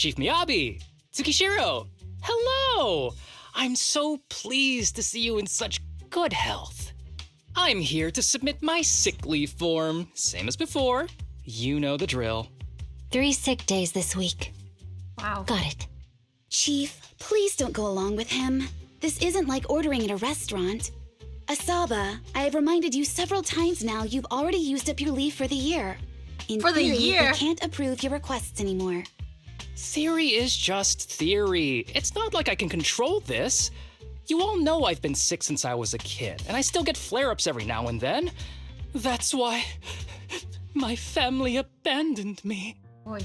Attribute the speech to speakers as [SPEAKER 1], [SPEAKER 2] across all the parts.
[SPEAKER 1] Chief Miyabi! Tsukishiro! Hello! I'm so pleased to see you in such good health. I'm here to submit my sick leave form, same as before. You know the drill.
[SPEAKER 2] 3 sick days this week.
[SPEAKER 3] Wow.
[SPEAKER 2] Got it.
[SPEAKER 4] Chief, please don't go along with him. This isn't like ordering at a restaurant. Asaba, I have reminded you several times now you've already used up your leave for the year. In
[SPEAKER 3] For the
[SPEAKER 4] theory,
[SPEAKER 3] year?
[SPEAKER 4] we can't approve your requests anymore.
[SPEAKER 1] Theory is just theory. It's not like I can control this. You all know I've been sick since I was a kid, and I still get flare-ups every now and then. That's why my family abandoned me.
[SPEAKER 3] Boy.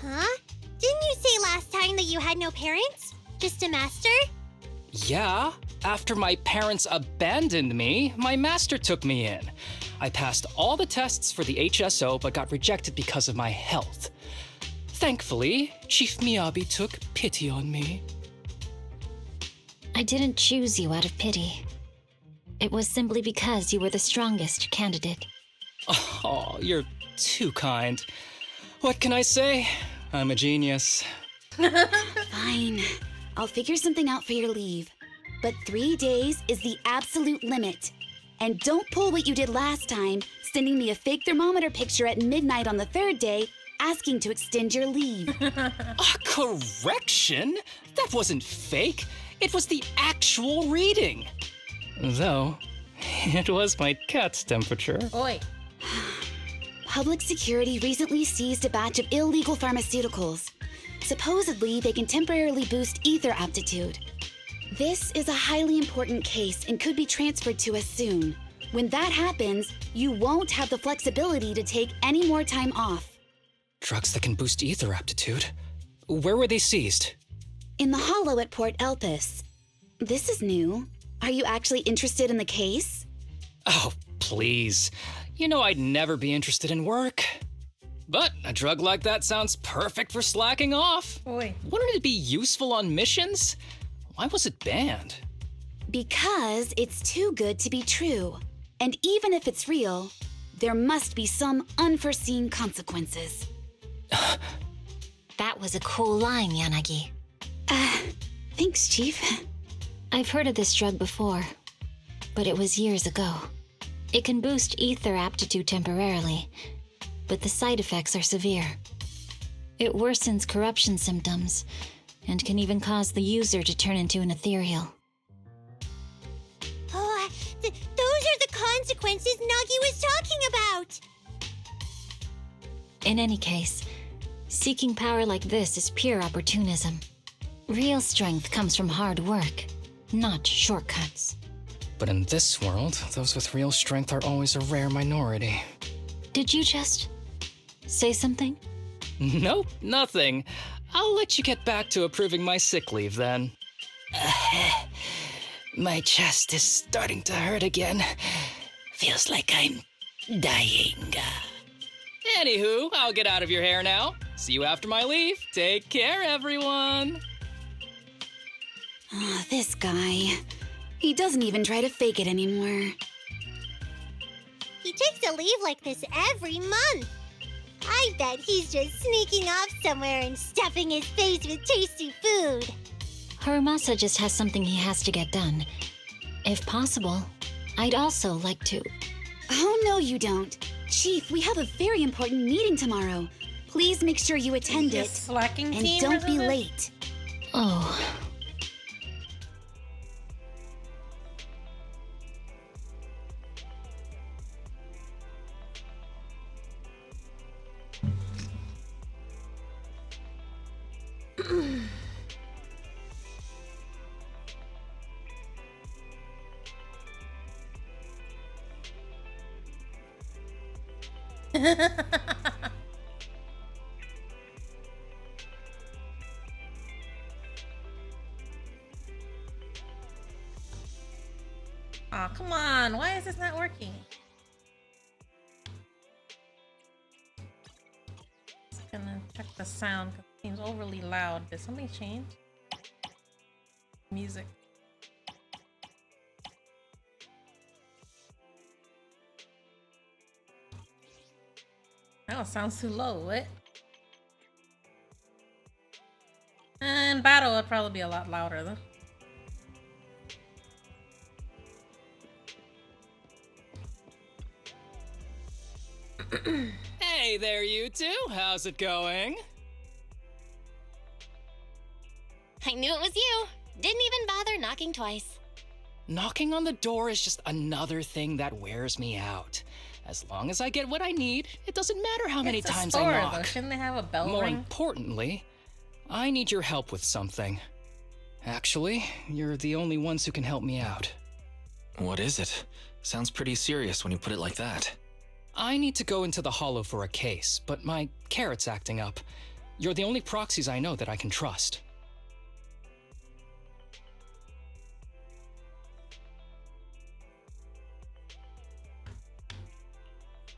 [SPEAKER 5] Huh? Didn't you say last time that you had no parents? Just a master?
[SPEAKER 1] Yeah, after my parents abandoned me, my master took me in. I passed all the tests for the HSO but got rejected because of my health. Thankfully, Chief Miyabi took pity on me.
[SPEAKER 2] I didn't choose you out of pity. It was simply because you were the strongest candidate.
[SPEAKER 1] Oh, you're too kind. What can I say? I'm a genius.
[SPEAKER 4] Fine. I'll figure something out for your leave. But 3 days is the absolute limit. And don't pull what you did last time, sending me a fake thermometer picture at midnight on the 3rd day, asking to extend your leave.
[SPEAKER 1] A correction? That wasn't fake. It was the actual reading. Though, it was my cat's temperature.
[SPEAKER 3] Oi.
[SPEAKER 4] Public security recently seized a batch of illegal pharmaceuticals. Supposedly, they can temporarily boost ether aptitude. This is a highly important case and could be transferred to us soon. When that happens, you won't have the flexibility to take any more time off.
[SPEAKER 1] Drugs that can boost ether aptitude? Where were they seized?
[SPEAKER 4] In the hollow at Port Elpis. This is new. Are you actually interested in the case?
[SPEAKER 1] Oh, please. You know I'd never be interested in work. But a drug like that sounds perfect for slacking off.
[SPEAKER 3] Oi.
[SPEAKER 1] Wouldn't it be useful on missions? Why was it banned?
[SPEAKER 4] Because it's too good to be true. And even if it's real, there must be some unforeseen consequences.
[SPEAKER 2] That was a cool line, Yanagi.
[SPEAKER 4] Thanks, Chief.
[SPEAKER 2] I've heard of this drug before, but it was years ago. It can boost ether aptitude temporarily, but the side effects are severe. It worsens corruption symptoms, and can even cause the user to turn into an ethereal.
[SPEAKER 5] Oh, those are the consequences Nagi was talking about!
[SPEAKER 2] In any case, seeking power like this is pure opportunism. Real strength comes from hard work, not shortcuts.
[SPEAKER 1] But in this world, those with real strength are always a rare minority.
[SPEAKER 2] Did you just say something?
[SPEAKER 1] Nope, nothing. I'll let you get back to approving my sick leave then. My chest is starting to hurt again. Feels like I'm dying. Anywho, I'll get out of your hair now. See you after my leave. Take care, everyone.
[SPEAKER 4] Oh, this guy. He doesn't even try to fake it anymore.
[SPEAKER 5] He takes a leave like this every month. I bet he's just sneaking off somewhere and stuffing his face with tasty food.
[SPEAKER 2] Harumasa just has something he has to get done. If possible, I'd also like to...
[SPEAKER 4] Oh, no, you don't. Chief, we have a very important meeting tomorrow. Please make sure you attend it.
[SPEAKER 3] Slacking
[SPEAKER 4] And
[SPEAKER 3] team or
[SPEAKER 4] don't be
[SPEAKER 3] something?
[SPEAKER 4] late.
[SPEAKER 2] Oh...
[SPEAKER 3] Aw, come on. Why is this not working? Just gonna check the sound because it seems overly loud. Did something change? Music. Oh, sounds too low. What? in battle, it'd probably be a lot louder though.
[SPEAKER 1] Hey there, you two. How's it going?
[SPEAKER 6] I knew it was you. Didn't even bother knocking twice.
[SPEAKER 1] Knocking on the door is just another thing that wears me out. As long as I get what I need, it doesn't matter how many
[SPEAKER 3] It's a
[SPEAKER 1] times
[SPEAKER 3] store,
[SPEAKER 1] I knock.
[SPEAKER 3] though. Shouldn't they have a bell
[SPEAKER 1] More
[SPEAKER 3] ring?
[SPEAKER 1] importantly, I need your help with something. Actually, you're the only ones who can help me out.
[SPEAKER 7] What is it? Sounds pretty serious when you put it like that.
[SPEAKER 1] I need to go into the Hollow for a case, but my carrot's acting up. You're the only proxies I know that I can trust.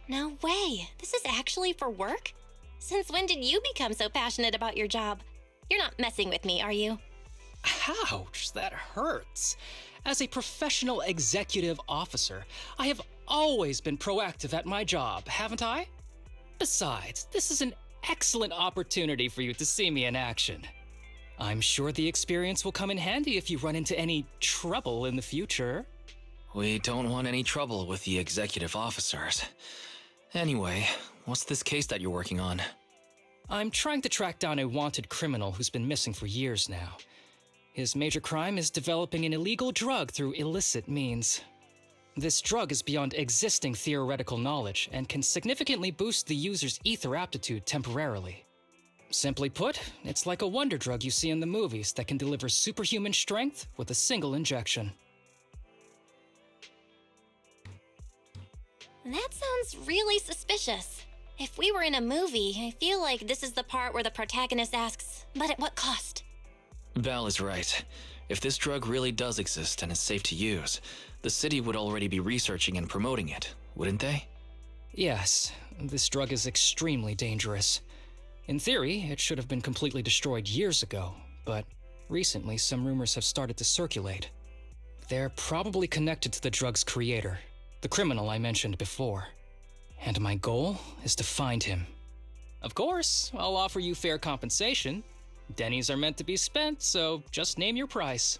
[SPEAKER 6] No way. This is actually for work? Since when did you become so passionate about your job? You're not messing with me, are you?
[SPEAKER 1] Ouch, that hurts. As a professional executive officer, I have always been proactive at my job, haven't I? Besides, this is an excellent opportunity for you to see me in action. I'm sure the experience will come in handy if you run into any trouble in the future.
[SPEAKER 7] We don't want any trouble with the executive officers. Anyway, what's this case that you're working on?
[SPEAKER 1] I'm trying to track down a wanted criminal who's been missing for years now. His major crime is developing an illegal drug through illicit means. This drug is beyond existing theoretical knowledge and can significantly boost the user's ether aptitude temporarily. Simply put, it's like a wonder drug you see in the movies that can deliver superhuman strength with a single injection.
[SPEAKER 6] That sounds really suspicious. If we were in a movie, I feel like this is the part where the protagonist asks, but at what cost?
[SPEAKER 7] Val is right. If this drug really does exist and is safe to use, the city would already be researching and promoting it, wouldn't they?
[SPEAKER 1] Yes, this drug is extremely dangerous. In theory, it should have been completely destroyed years ago, but recently some rumors have started to circulate. They're probably connected to the drug's creator, the criminal I mentioned before. And my goal is to find him. Of course, I'll offer you fair compensation. Denny's are meant to be spent, so just name your price.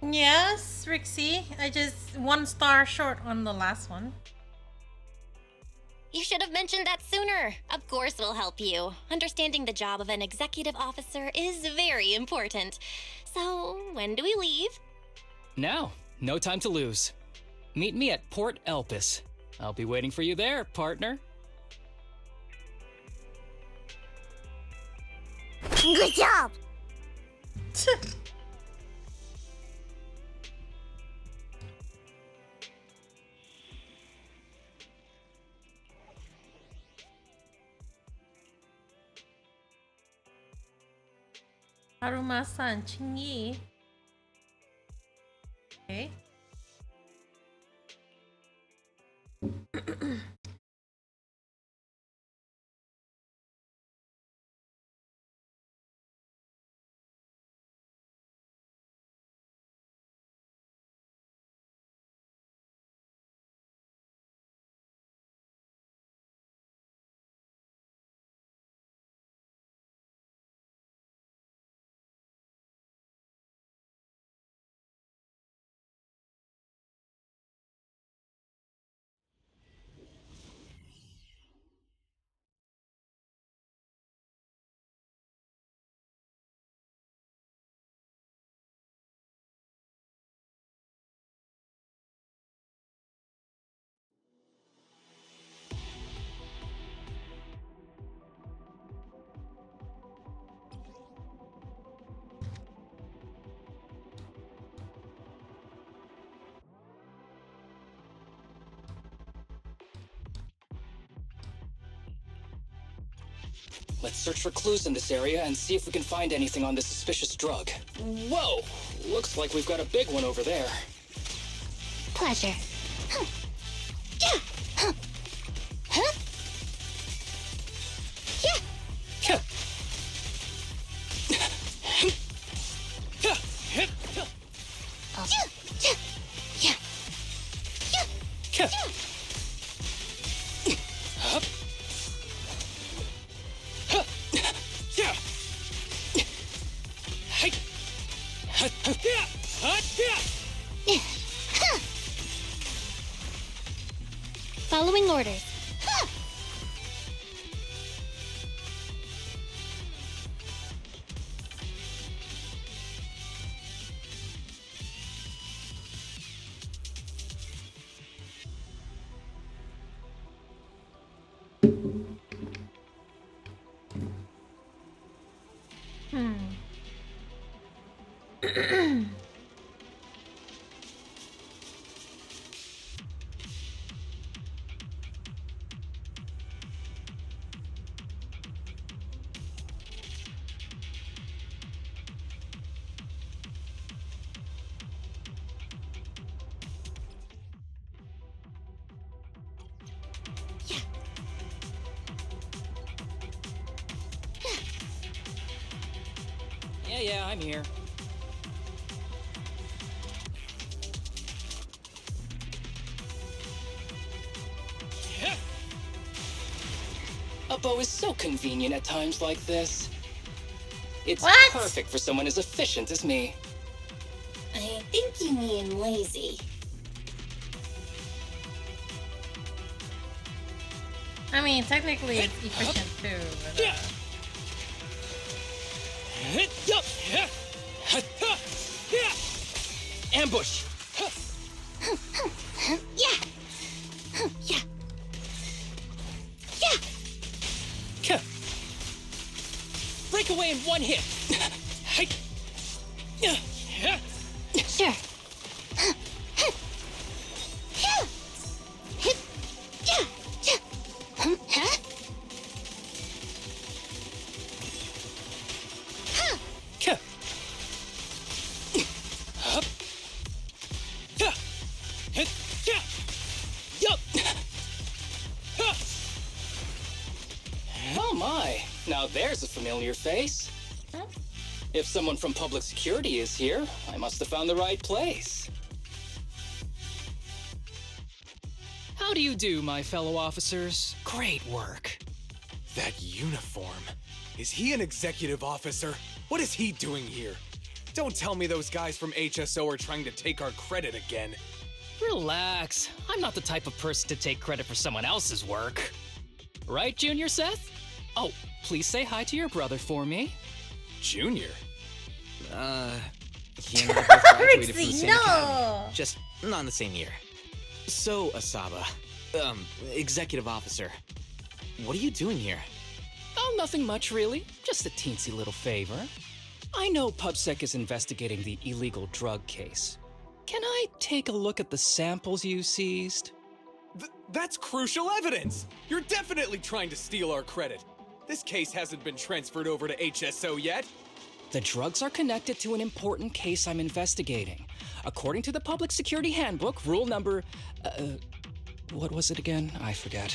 [SPEAKER 3] Yes, Rixie. I just 1 star short on the last one.
[SPEAKER 6] You should have mentioned that sooner. Of course we'll help you. Understanding the job of an executive officer is very important. So, when do we leave?
[SPEAKER 1] Now, no time to lose. Meet me at Port Elpis. I'll be waiting for you there, partner.
[SPEAKER 5] Good job!
[SPEAKER 3] Harumasa and Chingy. Okay.
[SPEAKER 1] Let's search for clues in this area and see if we can find anything on this suspicious drug. Whoa! Looks like we've got a big one over there.
[SPEAKER 5] Pleasure. Yeah. Huh. Yeah.
[SPEAKER 1] Yeah.
[SPEAKER 5] Yeah. Yeah. Yeah.
[SPEAKER 1] Yeah.
[SPEAKER 5] Following orders.
[SPEAKER 1] Yeah, I'm here. A bow is so convenient at times like this. It's
[SPEAKER 3] What?
[SPEAKER 1] perfect for someone as efficient as me.
[SPEAKER 6] I think you mean lazy.
[SPEAKER 3] I mean, technically it's efficient too, but,
[SPEAKER 1] Ambush!
[SPEAKER 5] Yeah. Yeah. Yeah.
[SPEAKER 1] Break away in one hit!
[SPEAKER 2] Sure.
[SPEAKER 1] Oh my, now there's a familiar face. If someone from public security is here, I must have found the right place. How do you do, my fellow officers? Great work.
[SPEAKER 8] That uniform. Is he an executive officer? What is he doing here? Don't tell me those guys from HSO are trying to take our credit again.
[SPEAKER 1] Relax. I'm not the type of person to take credit for someone else's work. Right, Junior Seth? Oh, please say hi to your brother for me.
[SPEAKER 8] Junior?
[SPEAKER 9] He and I both graduated from the
[SPEAKER 3] Rixie,
[SPEAKER 9] same
[SPEAKER 3] no!
[SPEAKER 9] academy. Just not in the same year. So, Asaba, executive officer, what are you doing here?
[SPEAKER 1] Oh, nothing much, really. Just a teensy little favor. I know PubSec is investigating the illegal drug case. Can I take a look at the samples you seized?
[SPEAKER 8] That's crucial evidence! You're definitely trying to steal our credit. This case hasn't been transferred over to HSO yet.
[SPEAKER 1] The drugs are connected to an important case I'm investigating. According to the Public Security Handbook, rule number... what was it again? I forget.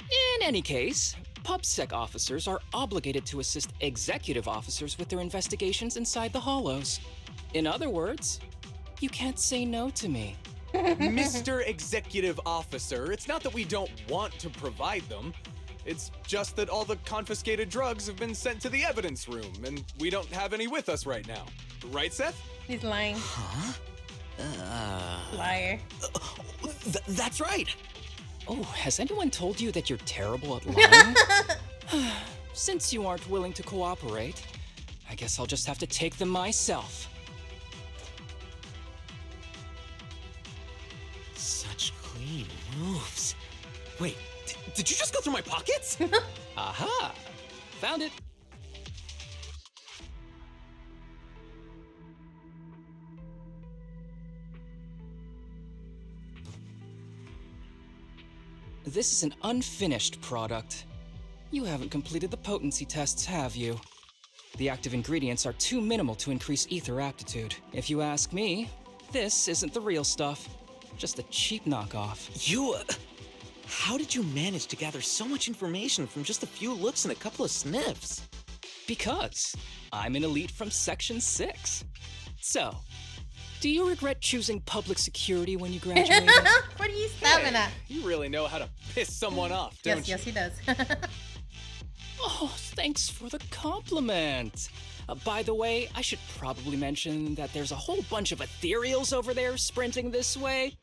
[SPEAKER 1] In any case, PubSec officers are obligated to assist executive officers with their investigations inside the hollows. In other words, you can't say no to me.
[SPEAKER 8] Mr. Executive Officer, it's not that we don't want to provide them. It's just that all the confiscated drugs have been sent to the evidence room, and we don't have any with us right now. Right, Seth?
[SPEAKER 3] He's lying.
[SPEAKER 9] Huh?
[SPEAKER 3] Liar.
[SPEAKER 9] That's right!
[SPEAKER 1] Oh, has anyone told you that you're terrible at lying? Since you aren't willing to cooperate, I guess I'll just have to take them myself.
[SPEAKER 9] Such clean moves. Wait, did you just go through my pockets?
[SPEAKER 1] Aha! Found it. This is an unfinished product. You haven't completed the potency tests, have you? The active ingredients are too minimal to increase ether aptitude. If you ask me, this isn't the real stuff. Just a cheap knockoff.
[SPEAKER 9] You, how did you manage to gather so much information from just a few looks and a couple of sniffs?
[SPEAKER 1] Because I'm an elite from Section 6. So, do you regret choosing public security when you graduated?
[SPEAKER 3] What are you stabbing at?
[SPEAKER 8] You really know how to piss someone off, don't
[SPEAKER 3] Yes,
[SPEAKER 8] you?
[SPEAKER 3] yes, he does.
[SPEAKER 1] Oh, thanks for the compliment. By the way, I should probably mention that there's a whole bunch of ethereals over there sprinting this way.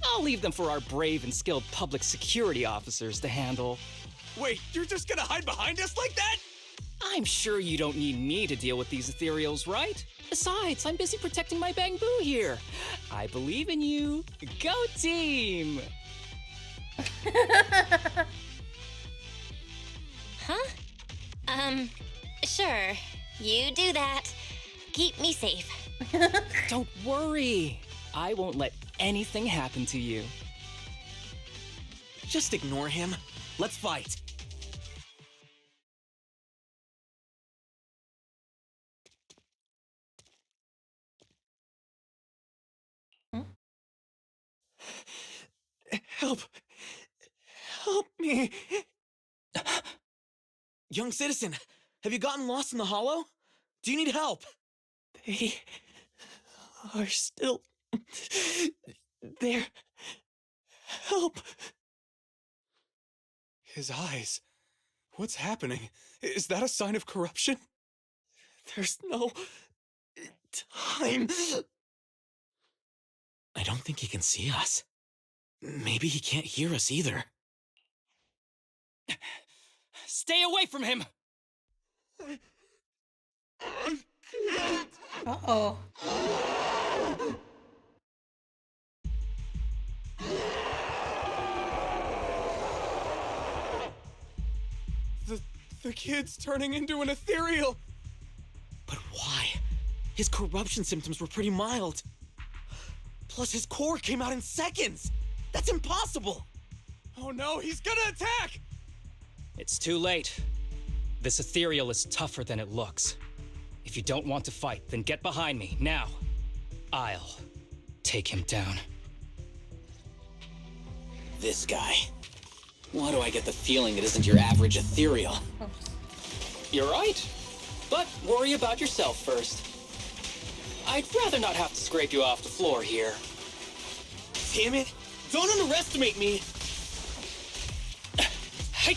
[SPEAKER 1] I'll leave them for our brave and skilled public security officers to handle.
[SPEAKER 8] Wait, you're just gonna hide behind us like that?
[SPEAKER 1] I'm sure you don't need me to deal with these ethereals, right? Besides, I'm busy protecting my bamboo here. I believe in you. Go team!
[SPEAKER 6] Huh? Sure. You do that. Keep me safe.
[SPEAKER 1] Don't worry. I won't let anything happen to you.
[SPEAKER 9] Just ignore him. Let's fight. Help. Help me. Young citizen, have you gotten lost in the hollow? Do you need help? They are still there. Help.
[SPEAKER 8] His eyes. What's happening? Is that a sign of corruption?
[SPEAKER 9] There's no time. I don't think he can see us. Maybe he can't hear us either.
[SPEAKER 1] Stay away from him!
[SPEAKER 3] Uh-oh.
[SPEAKER 8] The kid's turning into an ethereal!
[SPEAKER 9] But why? His corruption symptoms were pretty mild. Plus, his core came out in seconds! That's impossible!
[SPEAKER 8] Oh no, he's gonna attack!
[SPEAKER 1] It's too late. This ethereal is tougher than it looks. If you don't want to fight, then get behind me, now. I'll take him down.
[SPEAKER 9] This guy. Why do I get the feeling it isn't your average ethereal?
[SPEAKER 1] You're right. But worry about yourself first. I'd rather not have to scrape you off the floor here.
[SPEAKER 9] Damn it! Don't underestimate me!
[SPEAKER 1] Hey!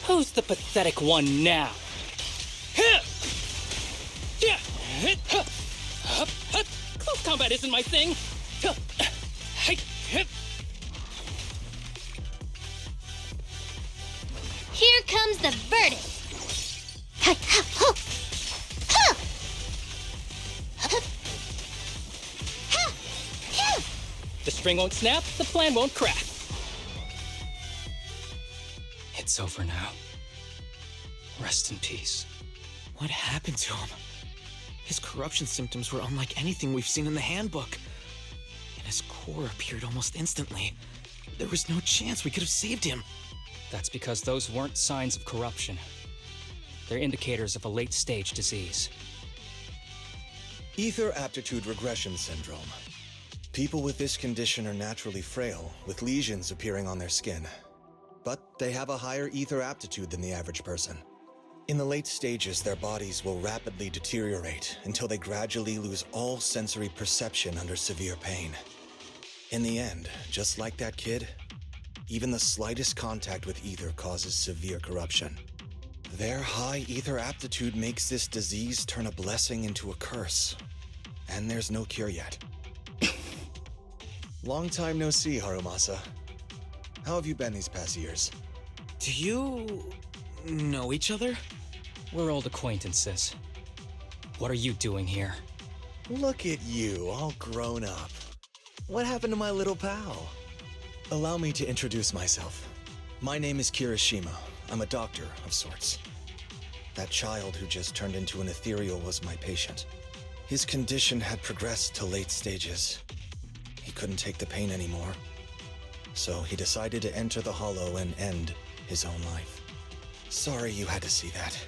[SPEAKER 1] Who's the pathetic one now? Close combat isn't my thing.
[SPEAKER 5] Here comes the verdict.
[SPEAKER 1] The string won't snap, the plan won't crack. It's over now. Rest in peace.
[SPEAKER 9] What happened to him? His corruption symptoms were unlike anything we've seen in the handbook. And his core appeared almost instantly. There was no chance we could have saved him.
[SPEAKER 1] That's because those weren't signs of corruption. They're indicators of a late-stage disease.
[SPEAKER 10] Ether aptitude regression syndrome. People with this condition are naturally frail, with lesions appearing on their skin. But they have a higher ether aptitude than the average person. In the late stages, their bodies will rapidly deteriorate until they gradually lose all sensory perception under severe pain. In the end, just like that kid, even the slightest contact with ether causes severe corruption. Their high ether aptitude makes this disease turn a blessing into a curse. And there's no cure yet. Long time no see, Harumasa. How have you been these past years?
[SPEAKER 9] Do you know each other?
[SPEAKER 1] We're old acquaintances. What are you doing here?
[SPEAKER 10] Look at you, all grown up. What happened to my little pal? Allow me to introduce myself. My name is Kirishima. I'm a doctor of sorts. That child who just turned into an ethereal was my patient. His condition had progressed to late stages. He couldn't take the pain anymore. So he decided to enter the Hollow and end his own life. Sorry you had to see that.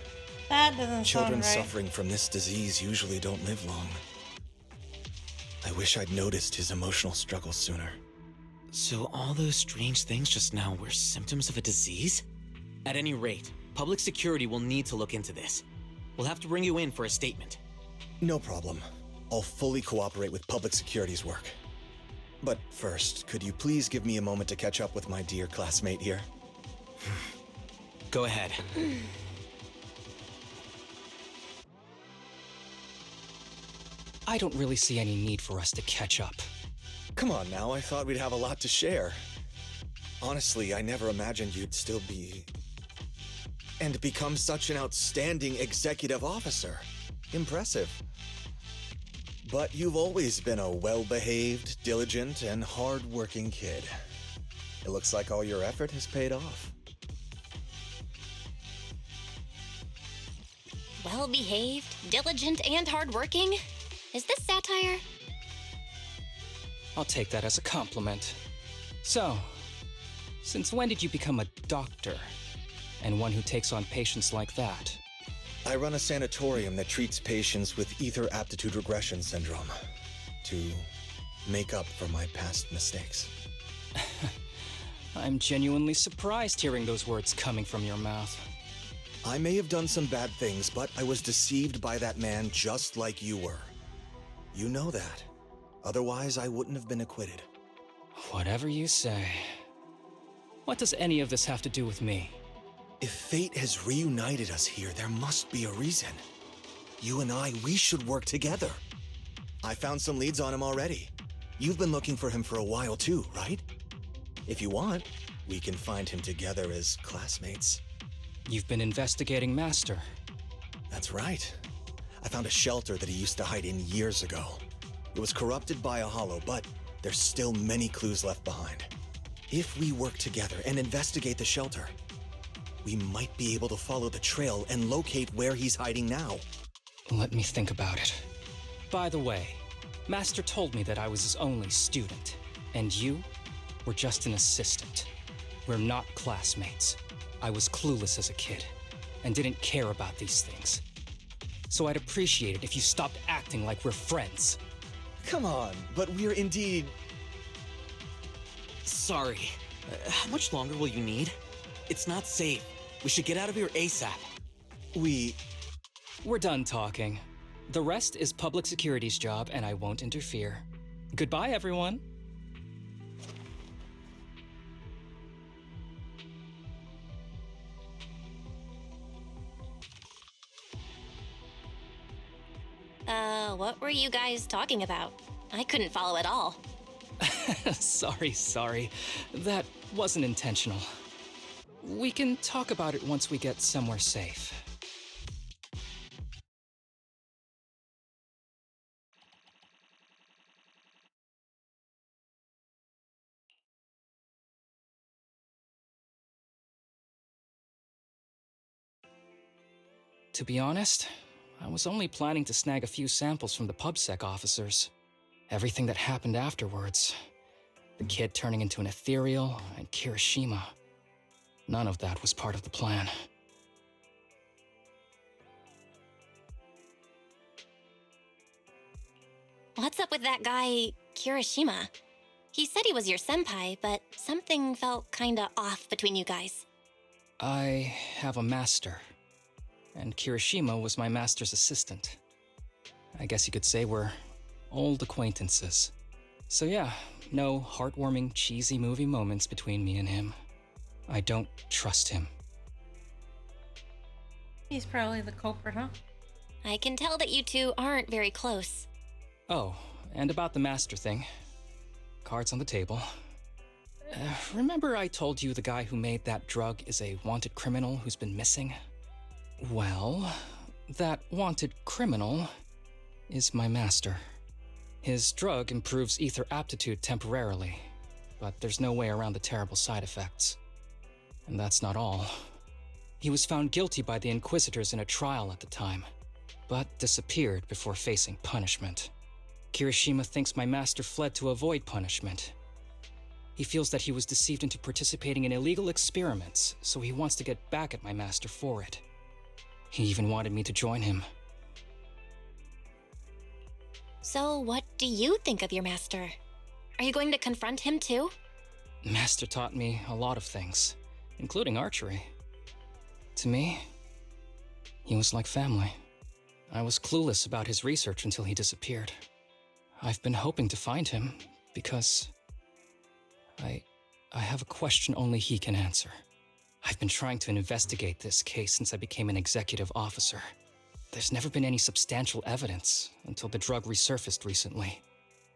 [SPEAKER 3] That doesn't
[SPEAKER 10] Children
[SPEAKER 3] sound right.
[SPEAKER 10] suffering from this disease usually don't live long. I wish I'd noticed his emotional struggles sooner.
[SPEAKER 9] So all those strange things just now were symptoms of a disease? At any rate, public security will need to look into this. We'll have to bring you in for a statement.
[SPEAKER 10] No problem. I'll fully cooperate with public security's work. But first, could you please give me a moment to catch up with my dear classmate here?
[SPEAKER 9] Go ahead.
[SPEAKER 1] I don't really see any need for us to catch up.
[SPEAKER 10] Come on now, I thought we'd have a lot to share. Honestly, I never imagined you'd still be... and become such an outstanding executive officer. Impressive. But you've always been a well-behaved, diligent, and hard-working kid. It looks like all your effort has paid off.
[SPEAKER 6] Well-behaved, diligent, and hardworking? Is this satire?
[SPEAKER 1] I'll take that as a compliment. So, since when did you become a doctor? And one who takes on patients like that?
[SPEAKER 10] I run a sanatorium that treats patients with ether aptitude regression syndrome to make up for my past mistakes.
[SPEAKER 1] I'm genuinely surprised hearing those words coming from your mouth.
[SPEAKER 10] I may have done some bad things, but I was deceived by that man just like you were. You know that. Otherwise, I wouldn't have been acquitted.
[SPEAKER 1] Whatever you say. What does any of this have to do with me?
[SPEAKER 10] If fate has reunited us here, there must be a reason. You and I, we should work together. I found some leads on him already. You've been looking for him for a while too, right? If you want, we can find him together as classmates.
[SPEAKER 1] You've been investigating Master.
[SPEAKER 10] That's right. I found a shelter that he used to hide in years ago. It was corrupted by a hollow, but there's still many clues left behind. If we work together and investigate the shelter, we might be able to follow the trail and locate where he's hiding now.
[SPEAKER 1] Let me think about it. By the way, Master told me that I was his only student, and you were just an assistant. We're not classmates. I was clueless as a kid, and didn't care about these things. So I'd appreciate it if you stopped acting like we're friends.
[SPEAKER 10] Come on, but we're indeed...
[SPEAKER 9] Sorry. How much longer will you need? It's not safe. We should get out of here ASAP.
[SPEAKER 1] We're done talking. The rest is public security's job, and I won't interfere. Goodbye, everyone.
[SPEAKER 6] What were you guys talking about? I couldn't follow at all.
[SPEAKER 1] Sorry. That wasn't intentional. We can talk about it once we get somewhere safe. To be honest, I was only planning to snag a few samples from the PubSec officers. Everything that happened afterwards. The kid turning into an ethereal, and Kirishima. None of that was part of the plan.
[SPEAKER 6] What's up with that guy, Kirishima? He said he was your senpai, but something felt kinda off between you guys.
[SPEAKER 1] I have a master, and Kirishima was my master's assistant. I guess you could say we're old acquaintances. So yeah, no heartwarming, cheesy movie moments between me and him. I don't trust him.
[SPEAKER 3] He's probably the culprit, huh?
[SPEAKER 6] I can tell that you two aren't very close.
[SPEAKER 1] Oh, and about the master thing. Cards on the table. Remember I told you the guy who made that drug is a wanted criminal who's been missing? Well, that wanted criminal is my master. His drug improves ether aptitude temporarily, but there's no way around the terrible side effects. And that's not all. He was found guilty by the Inquisitors in a trial at the time, but disappeared before facing punishment. Kirishima thinks my master fled to avoid punishment. He feels that he was deceived into participating in illegal experiments, so he wants to get back at my master for it. He even wanted me to join him.
[SPEAKER 6] So what do you think of your master? Are you going to confront him too?
[SPEAKER 1] Master taught me a lot of things, including archery. To me, he was like family. I was clueless about his research until he disappeared. I've been hoping to find him because I have a question only he can answer. I've been trying to investigate this case since I became an executive officer. there's never been any substantial evidence until the drug resurfaced recently.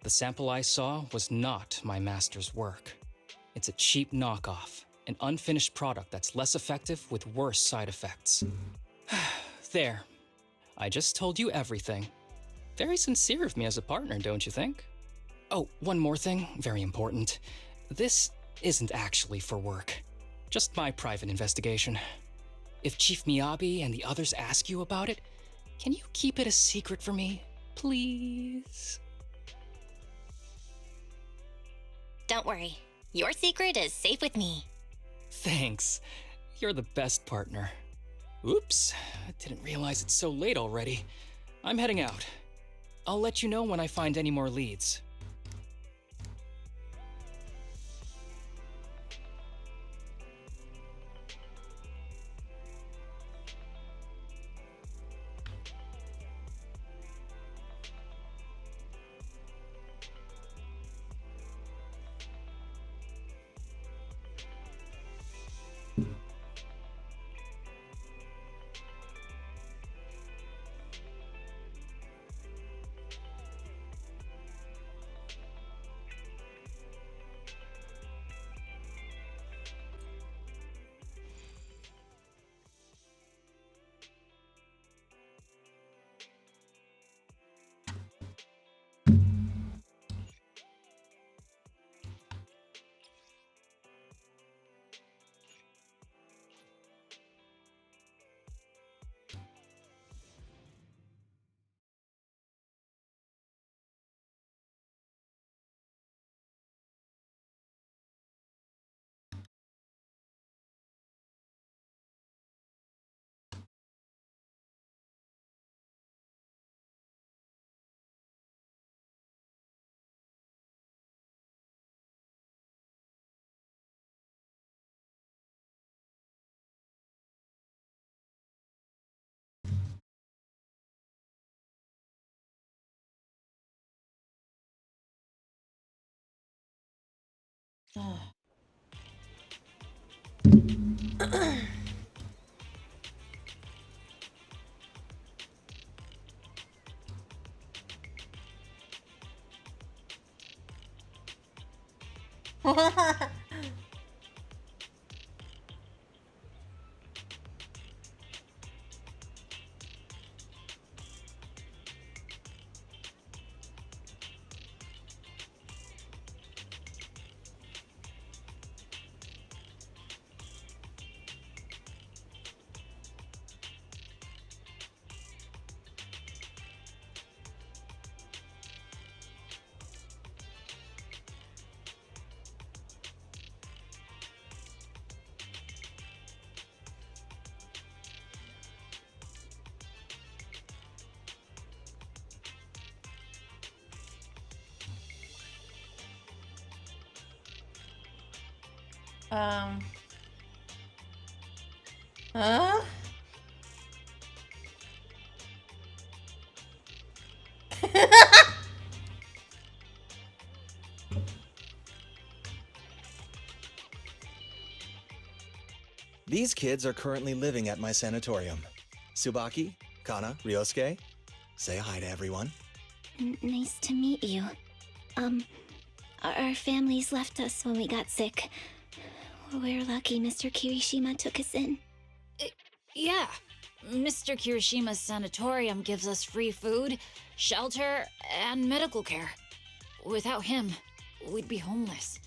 [SPEAKER 1] The sample I saw was not my master's work. It's a cheap knockoff, an unfinished product that's less effective with worse side effects. There. I just told you everything. Very sincere of me as a partner, don't you think? Oh, one more thing, very important. This isn't actually for work. Just my private investigation. If Chief Miyabi and the others ask you about it, can you keep it a secret for me, please?
[SPEAKER 6] Don't worry. Your secret is safe with me.
[SPEAKER 1] Thanks. You're the best partner. Oops, I didn't realize it's so late already. I'm heading out. I'll let you know when I find any more leads.
[SPEAKER 3] Huh?
[SPEAKER 10] These kids are currently living at my sanatorium. Tsubaki, Kana, Ryosuke, say hi to everyone.
[SPEAKER 2] Nice to meet you. Our families left us when we got sick. We're lucky Mr. Kirishima took us in.
[SPEAKER 11] Yeah. Mr. Kirishima's sanatorium gives us free food, shelter, and medical care. Without him, we'd be homeless.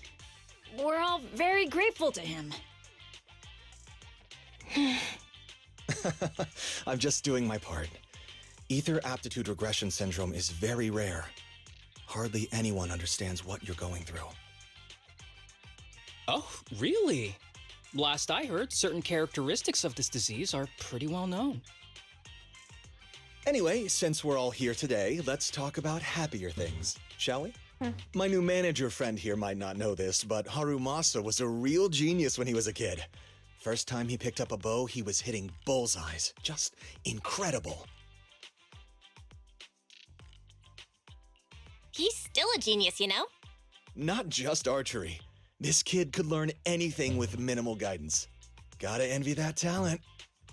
[SPEAKER 11] We're all very grateful to him.
[SPEAKER 10] I'm just doing my part. Ether aptitude regression syndrome is very rare. Hardly anyone understands what you're going through.
[SPEAKER 1] Oh, really? Last I heard, certain characteristics of this disease are pretty well known.
[SPEAKER 10] Anyway, since we're all here today, let's talk about happier things, shall we? My new manager friend here might not know this, but Harumasa was a real genius when he was a kid. First time he picked up a bow, he was hitting bullseyes. Just incredible.
[SPEAKER 6] He's still a genius, you know?
[SPEAKER 10] Not just archery. This kid could learn anything with minimal guidance. Gotta envy that talent.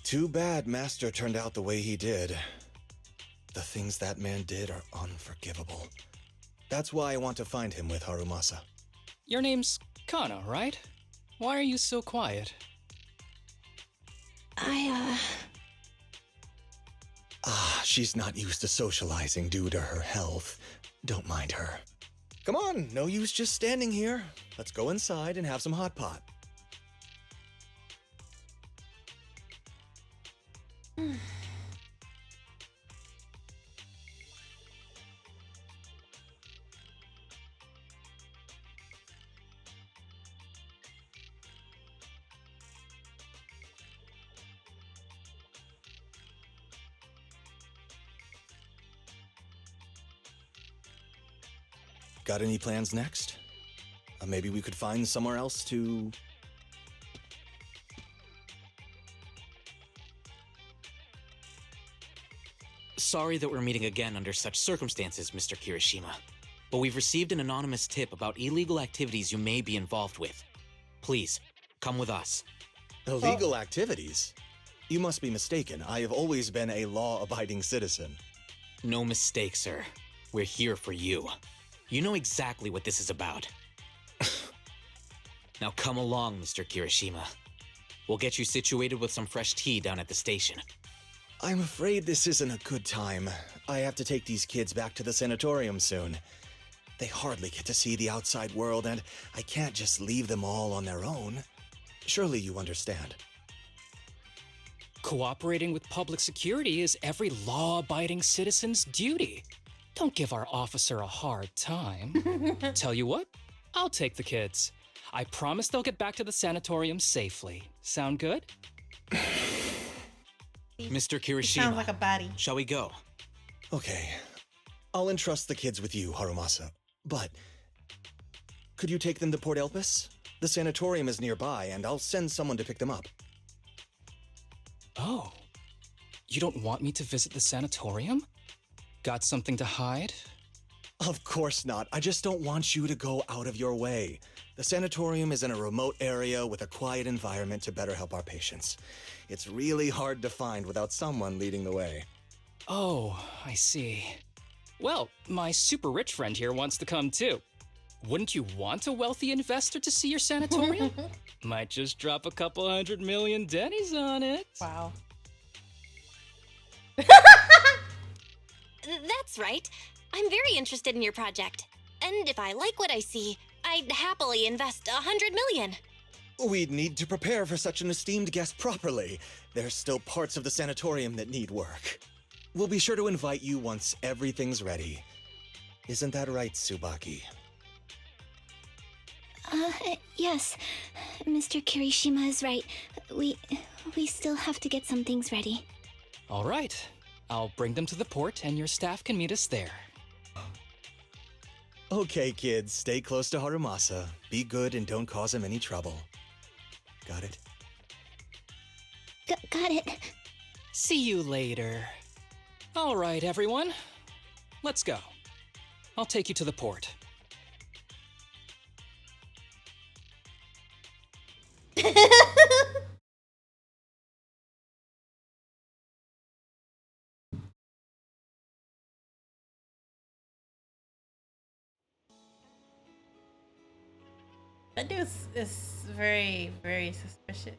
[SPEAKER 10] Too bad Master turned out the way he did. The things that man did are unforgivable. That's why I want to find him with Harumasa.
[SPEAKER 1] Your name's Kana, right? Why are you so quiet?
[SPEAKER 10] She's not used to socializing due to her health. Don't mind her. Come on, no use just standing here. Let's go inside and have some hot pot. Got any plans next? Maybe we could find somewhere else to...
[SPEAKER 9] Sorry that we're meeting again under such circumstances, Mr. Kirishima. But we've received an anonymous tip about illegal activities you may be involved with. Please, come with us.
[SPEAKER 10] Illegal activities? You must be mistaken. I have always been a law-abiding citizen.
[SPEAKER 9] No mistake, sir. We're here for you. You know exactly what this is about. Now come along, Mr. Kirishima. We'll get you situated with some fresh tea down at the station.
[SPEAKER 10] I'm afraid this isn't a good time. I have to take these kids back to the sanatorium soon. They hardly get to see the outside world, and I can't just leave them all on their own. Surely you understand.
[SPEAKER 1] Cooperating with public security is every law-abiding citizen's duty. Don't give our officer a hard time. Tell you what, I'll take the kids. I promise they'll get back to the sanatorium safely. Sound good?
[SPEAKER 9] Mr. Kirishima,
[SPEAKER 3] Sounds like a baddie.
[SPEAKER 9] shall we go?
[SPEAKER 10] Okay. I'll entrust the kids with you, Harumasa. But... could you take them to Port Elpis? The sanatorium is nearby, and I'll send someone to pick them up.
[SPEAKER 1] Oh. You don't want me to visit the sanatorium? Got something to hide?
[SPEAKER 10] Of course not. I just don't want you to go out of your way. The sanatorium is in a remote area with a quiet environment to better help our patients. It's really hard to find without someone leading the way.
[SPEAKER 1] Oh, I see. Well, my super rich friend here wants to come too. Wouldn't you want a wealthy investor to see your sanatorium? Might just drop a couple $100 million dennies on it.
[SPEAKER 3] Wow.
[SPEAKER 6] That's right. I'm very interested in your project. And if I like what I see, I'd happily invest 100 million.
[SPEAKER 10] We'd need to prepare for such an esteemed guest properly. There's still parts of the sanatorium that need work. We'll be sure to invite you once everything's ready. Isn't that right, Tsubaki?
[SPEAKER 5] Yes. Mr. Kirishima is right. We still have to get some things ready.
[SPEAKER 1] All right. I'll bring them to the port and your staff can meet us there.
[SPEAKER 10] Okay, kids, stay close to Harumasa. Be good and don't cause him any trouble. Got it?
[SPEAKER 5] Got it.
[SPEAKER 1] See you later. All right, everyone. Let's go. I'll take you to the port.
[SPEAKER 3] That dude is very, very suspicious.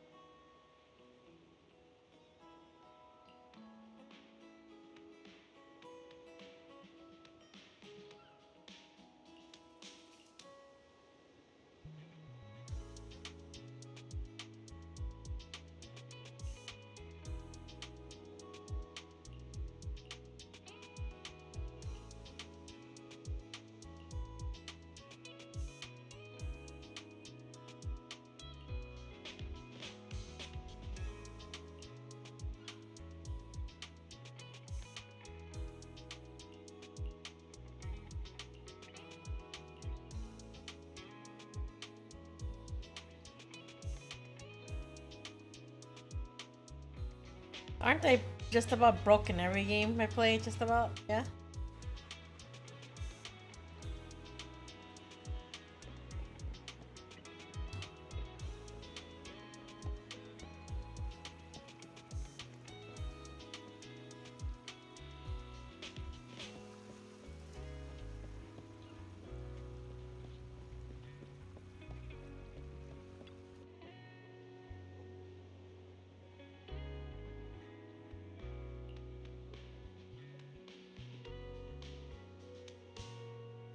[SPEAKER 3] Aren't they just about broken every game I play? Just about, yeah.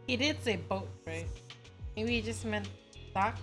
[SPEAKER 3] He did say boat, right? Maybe he just meant dock.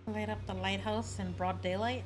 [SPEAKER 3] Light up the lighthouse in broad daylight.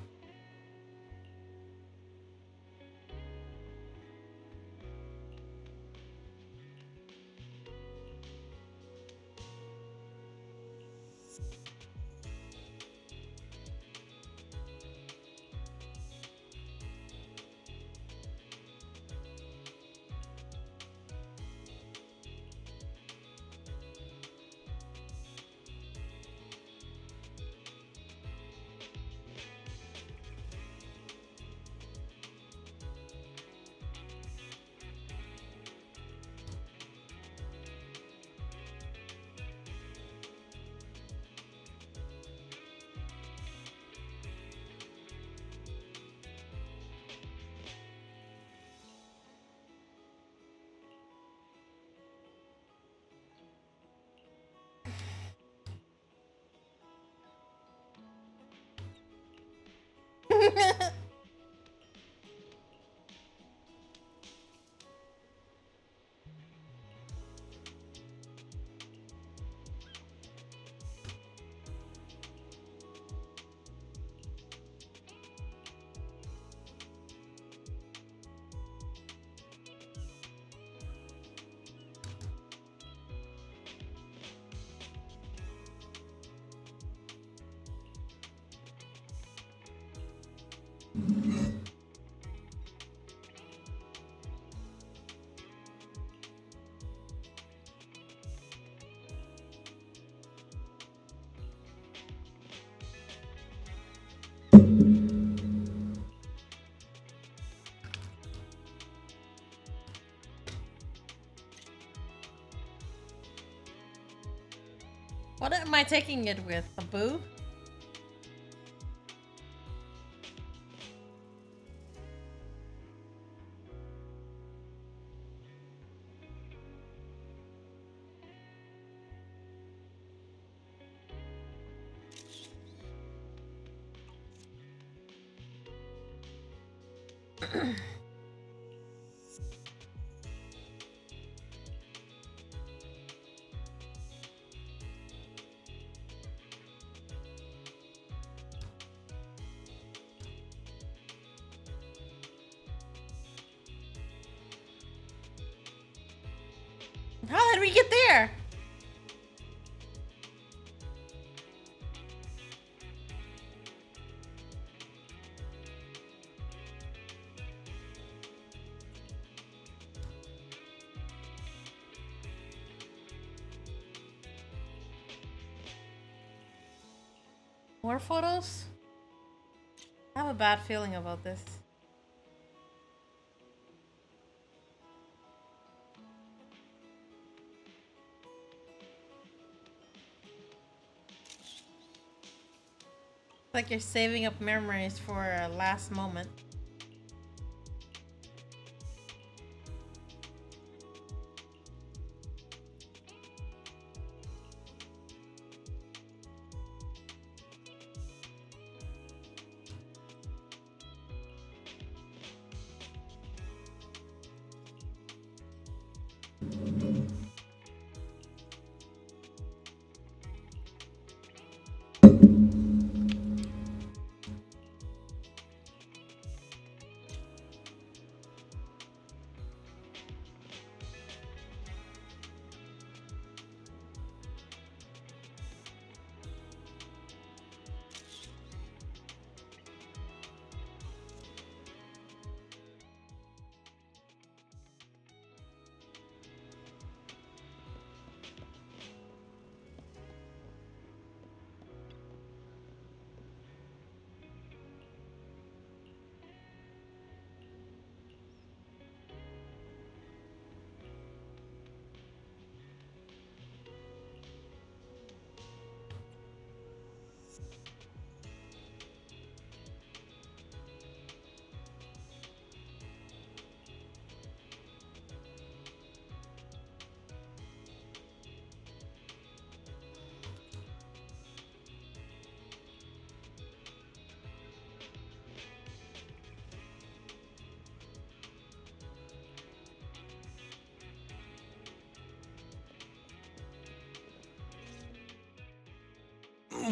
[SPEAKER 3] What am I taking it with? A boo? How did we get there? More photos? I have a bad feeling about this. Like you're saving up memories for a last moment.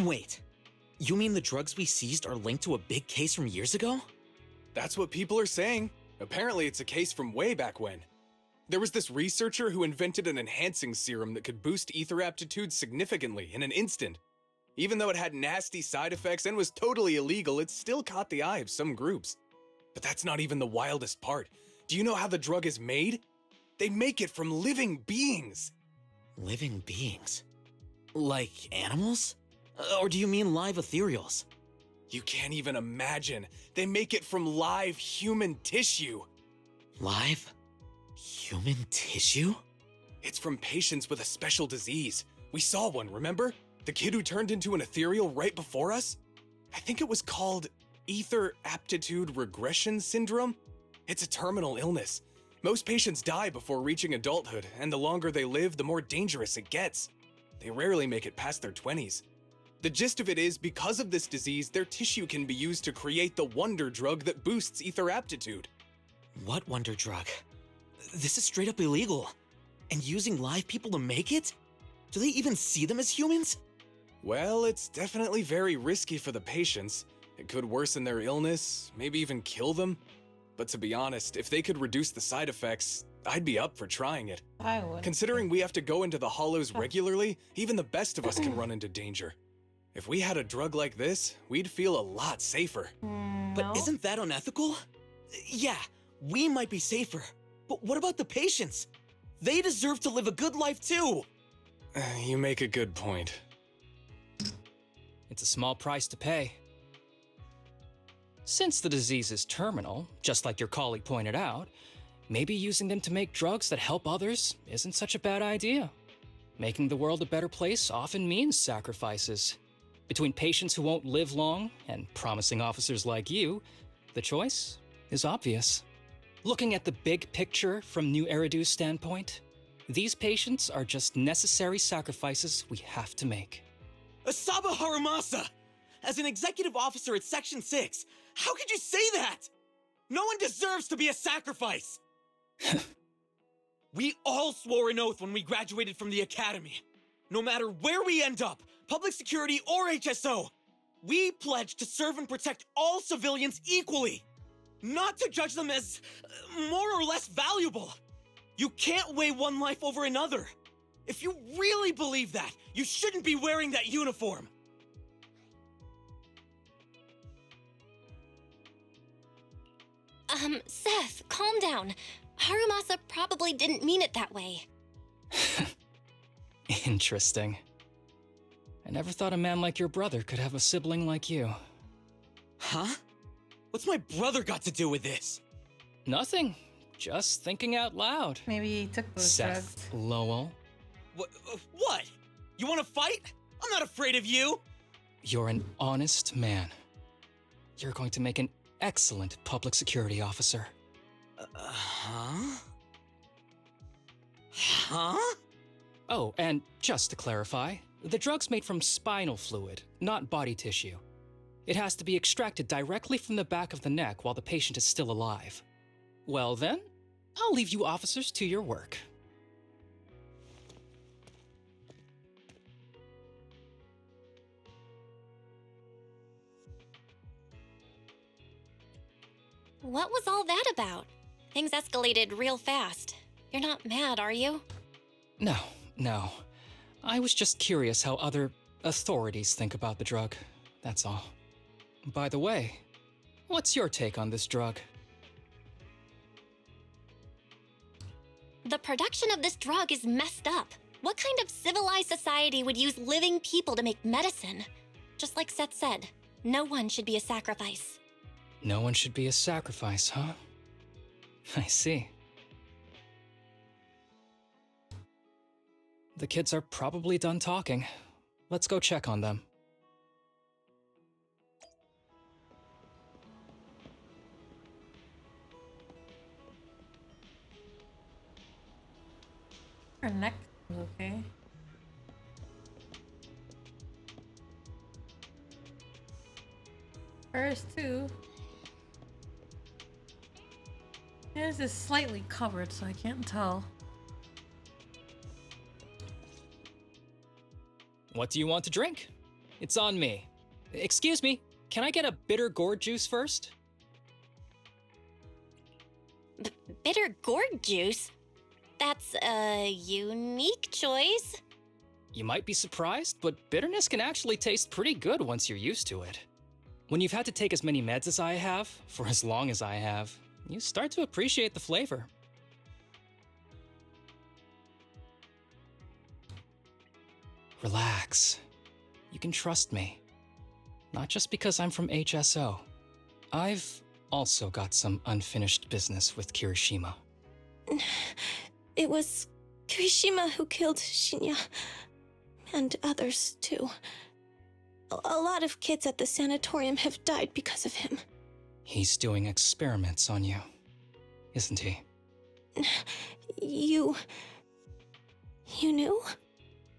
[SPEAKER 9] Wait. You mean the drugs we seized are linked to a big case from years ago?
[SPEAKER 8] That's what people are saying. Apparently, it's a case from way back when. There was this researcher who invented an enhancing serum that could boost ether aptitude significantly in an instant. Even though it had nasty side effects and was totally illegal, it still caught the eye of some groups. But that's not even the wildest part. Do you know how the drug is made? They make it from living beings.
[SPEAKER 9] Living beings? Like animals? Or do you mean live ethereals?
[SPEAKER 8] You can't even imagine. They make it from live human tissue.
[SPEAKER 9] Live? Human tissue?
[SPEAKER 8] It's from patients with a special disease. We saw one, remember? The kid who turned into an ethereal right before us? I think it was called Ether Aptitude Regression Syndrome. It's a terminal illness. Most patients die before reaching adulthood, and the longer they live, the more dangerous it gets. They rarely make it past their 20s. The gist of it is, because of this disease, their tissue can be used to create the wonder drug that boosts ether aptitude.
[SPEAKER 9] What wonder drug? This is straight up illegal. And using live people to make it? Do they even see them as humans?
[SPEAKER 8] Well, it's definitely very risky for the patients. It could worsen their illness, maybe even kill them. But to be honest, if they could reduce the side effects, I'd be up for trying it.
[SPEAKER 3] I would.
[SPEAKER 8] Considering we have to go into the hollows regularly, even the best of us can run into danger. If we had a drug like this, we'd feel a lot safer.
[SPEAKER 9] But isn't that unethical? Yeah, we might be safer. But what about the patients? They deserve to live a good life too.
[SPEAKER 8] You make a good point.
[SPEAKER 1] It's a small price to pay. Since the disease is terminal, just like your colleague pointed out, maybe using them to make drugs that help others isn't such a bad idea. Making the world a better place often means sacrifices. Between patients who won't live long and promising officers like you, the choice is obvious. Looking at the big picture from New Eridu's standpoint, these patients are just necessary sacrifices we have to make.
[SPEAKER 9] Asaba Harumasa! As an executive officer at Section 6, how could you say that? No one deserves to be a sacrifice! We all swore an oath when we graduated from the academy. No matter where we end up, public security or HSO, we pledge to serve and protect all civilians equally, not to judge them as more or less valuable. You can't weigh one life over another. If you really believe that, you shouldn't be wearing that uniform.
[SPEAKER 6] Seth, calm down. Harumasa probably didn't mean it that way.
[SPEAKER 1] Interesting. I never thought a man like your brother could have a sibling like you.
[SPEAKER 9] Huh? What's my brother got to do with this?
[SPEAKER 1] Nothing. Just thinking out loud.
[SPEAKER 3] Maybe he took those drugs.
[SPEAKER 1] Seth Lowell.
[SPEAKER 9] What? You want to fight? I'm not afraid of you.
[SPEAKER 1] You're an honest man. You're going to make an excellent public security officer.
[SPEAKER 9] Huh? Huh?
[SPEAKER 1] Oh, and just to clarify, the drug's made from spinal fluid, not body tissue. It has to be extracted directly from the back of the neck while the patient is still alive. Well then, I'll leave you officers to your work.
[SPEAKER 6] What was all that about? Things escalated real fast. You're not mad, are you?
[SPEAKER 1] No. I was just curious how other authorities think about the drug, that's all. By the way, what's your take on this drug?
[SPEAKER 6] The production of this drug is messed up. What kind of civilized society would use living people to make medicine? Just like Seth said, no one should be a sacrifice.
[SPEAKER 1] No one should be a sacrifice, huh? I see. The kids are probably done talking. Let's go check on them.
[SPEAKER 3] Her neck is okay. Hers too. Hers is slightly covered, so I can't tell.
[SPEAKER 1] What do you want to drink? It's on me. Excuse me, can I get a bitter gourd juice first?
[SPEAKER 6] Bitter gourd juice? That's a unique choice.
[SPEAKER 1] You might be surprised, but bitterness can actually taste pretty good once you're used to it. When you've had to take as many meds as I have, for as long as I have, you start to appreciate the flavor. Relax. You can trust me. Not just because I'm from HSO. I've also got some unfinished business with Kirishima.
[SPEAKER 12] It was Kirishima who killed Shinya. And others, too. A lot of kids at the sanatorium have died because of him.
[SPEAKER 1] He's doing experiments on you, isn't he?
[SPEAKER 12] You knew?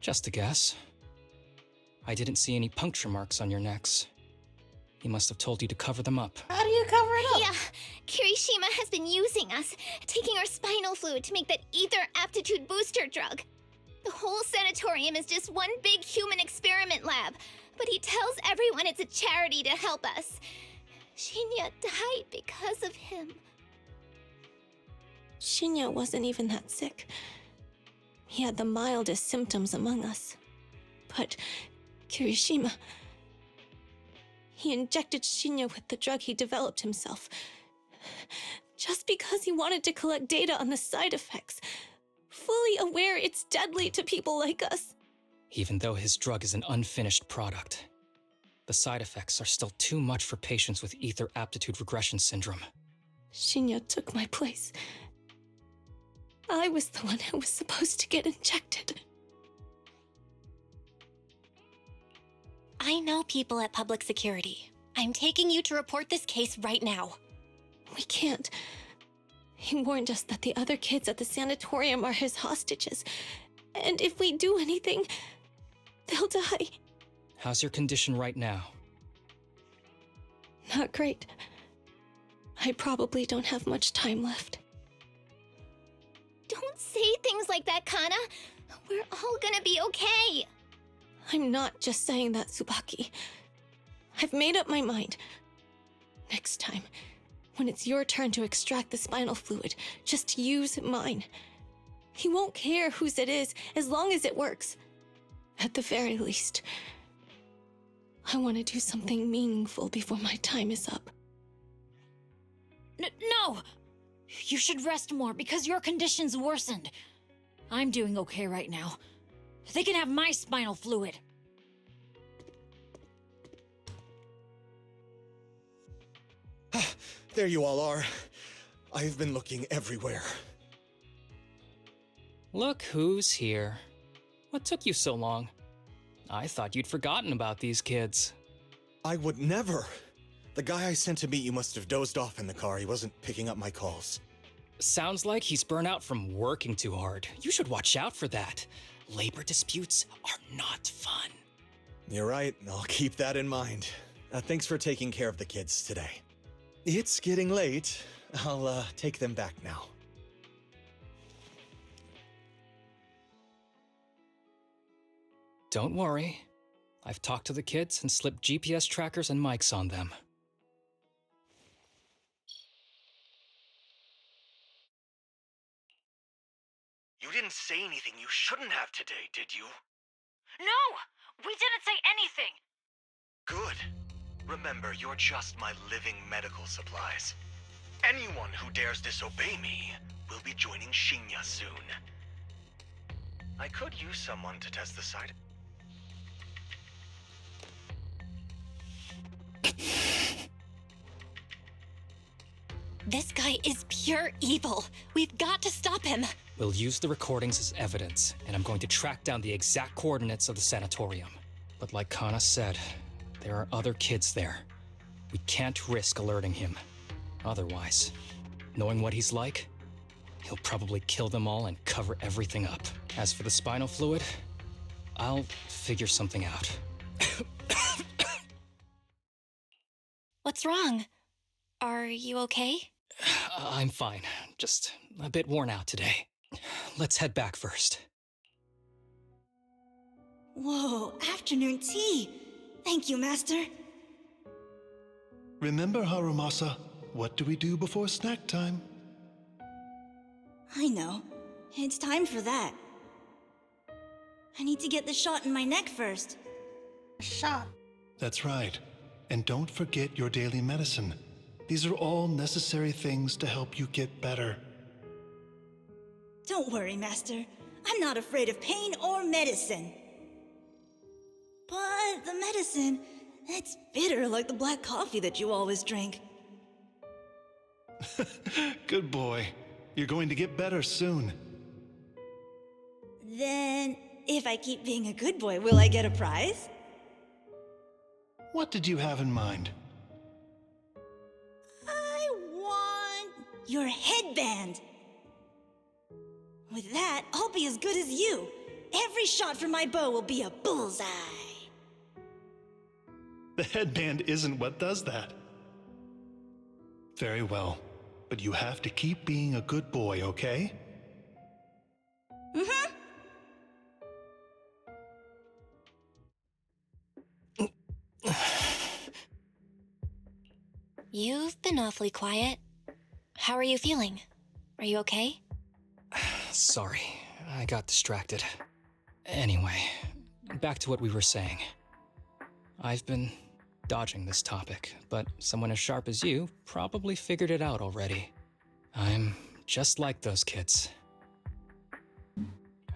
[SPEAKER 1] Just a guess. I didn't see any puncture marks on your necks. He must have told you to cover them up.
[SPEAKER 3] How do you cover it up?
[SPEAKER 5] Yeah, Kirishima has been using us, taking our spinal fluid to make that ether aptitude booster drug. The whole sanatorium is just one big human experiment lab, but he tells everyone it's a charity to help us. Shinya died because of him.
[SPEAKER 12] Shinya wasn't even that sick. He had the mildest symptoms among us. But Kirishima... He injected Shinya with the drug he developed himself. Just because he wanted to collect data on the side effects, fully aware it's deadly to people like us.
[SPEAKER 1] Even though his drug is an unfinished product, the side effects are still too much for patients with ether aptitude regression syndrome.
[SPEAKER 12] Shinya took my place. I was the one who was supposed to get injected.
[SPEAKER 6] I know people at public security. I'm taking you to report this case right now.
[SPEAKER 12] We can't. He warned us that the other kids at the sanatorium are his hostages. And if we do anything, they'll die.
[SPEAKER 1] How's your condition right now?
[SPEAKER 12] Not great. I probably don't have much time left.
[SPEAKER 5] Don't say things like that, Kana. We're all gonna be okay.
[SPEAKER 12] I'm not just saying that, Tsubaki. I've made up my mind. Next time, when it's your turn to extract the spinal fluid, just use mine. He won't care whose it is, as long as it works. At the very least, I want to do something meaningful before my time is up.
[SPEAKER 11] No! You should rest more because your condition's worsened. I'm doing okay right now. They can have my spinal fluid.
[SPEAKER 10] There you all are. I've been looking everywhere.
[SPEAKER 1] Look who's here. What took you so long? I thought you'd forgotten about these kids.
[SPEAKER 10] I would never. The guy I sent to meet you must have dozed off in the car. He wasn't picking up my calls.
[SPEAKER 1] Sounds like he's burnt out from working too hard. You should watch out for that. Labor disputes are not fun.
[SPEAKER 10] You're right. I'll keep that in mind. Thanks for taking care of the kids today. It's getting late. I'll take them back now.
[SPEAKER 1] Don't worry. I've talked to the kids and slipped GPS trackers and mics on them.
[SPEAKER 10] You didn't say anything you shouldn't have today, did you?
[SPEAKER 11] No! We didn't say anything!
[SPEAKER 10] Good. Remember, you're just my living medical supplies. Anyone who dares disobey me will be joining Shinya soon. I could use someone to test the side.
[SPEAKER 6] This guy is pure evil. We've got to stop him.
[SPEAKER 1] We'll use the recordings as evidence, and I'm going to track down the exact coordinates of the sanatorium. But like Kana said, there are other kids there. We can't risk alerting him. Otherwise, knowing what he's like, he'll probably kill them all and cover everything up. As for the spinal fluid, I'll figure something out.
[SPEAKER 6] What's wrong? Are you okay?
[SPEAKER 1] I'm fine. Just a bit worn out today. Let's head back first.
[SPEAKER 13] Whoa, afternoon tea! Thank you, Master. Remember, Harumasa, what do we do before snack time?
[SPEAKER 14] I know. It's time for that. I need to get the shot in my neck first.
[SPEAKER 3] Shot.
[SPEAKER 13] That's right. And don't forget your daily medicine. These are all necessary things to help you get better.
[SPEAKER 14] Don't worry, Master. I'm not afraid of pain or medicine. But the medicine, it's bitter like the black coffee that you always drink.
[SPEAKER 13] Good boy. You're going to get better soon.
[SPEAKER 14] Then, if I keep being a good boy, will I get a prize?
[SPEAKER 13] What did you have in mind?
[SPEAKER 14] I want your headband. With that, I'll be as good as you. Every shot from my bow will be a bullseye.
[SPEAKER 13] The headband isn't what does that. Very well, but you have to keep being a good boy, okay?
[SPEAKER 14] Mm-hmm.
[SPEAKER 6] You've been awfully quiet. How are you feeling? Are you okay?
[SPEAKER 1] Sorry, I got distracted. Anyway, back to what we were saying. I've been dodging this topic, but someone as sharp as you probably figured it out already. I'm just like those kids.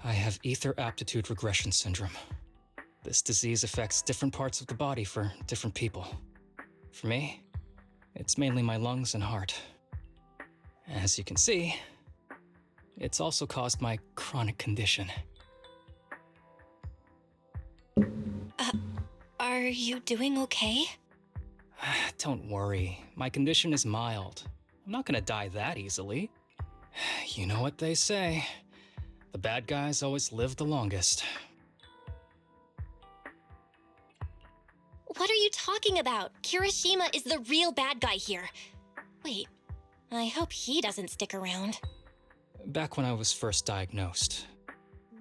[SPEAKER 1] I have ether aptitude regression syndrome. This disease affects different parts of the body for different people. For me, it's mainly my lungs and heart. As you can see, it's also caused my chronic condition.
[SPEAKER 6] Are you doing okay?
[SPEAKER 1] Don't worry, my condition is mild. I'm not gonna die that easily. You know what they say. The bad guys always live the longest.
[SPEAKER 6] What are you talking about? Kirishima is the real bad guy here. Wait, I hope he doesn't stick around.
[SPEAKER 1] Back when I was first diagnosed,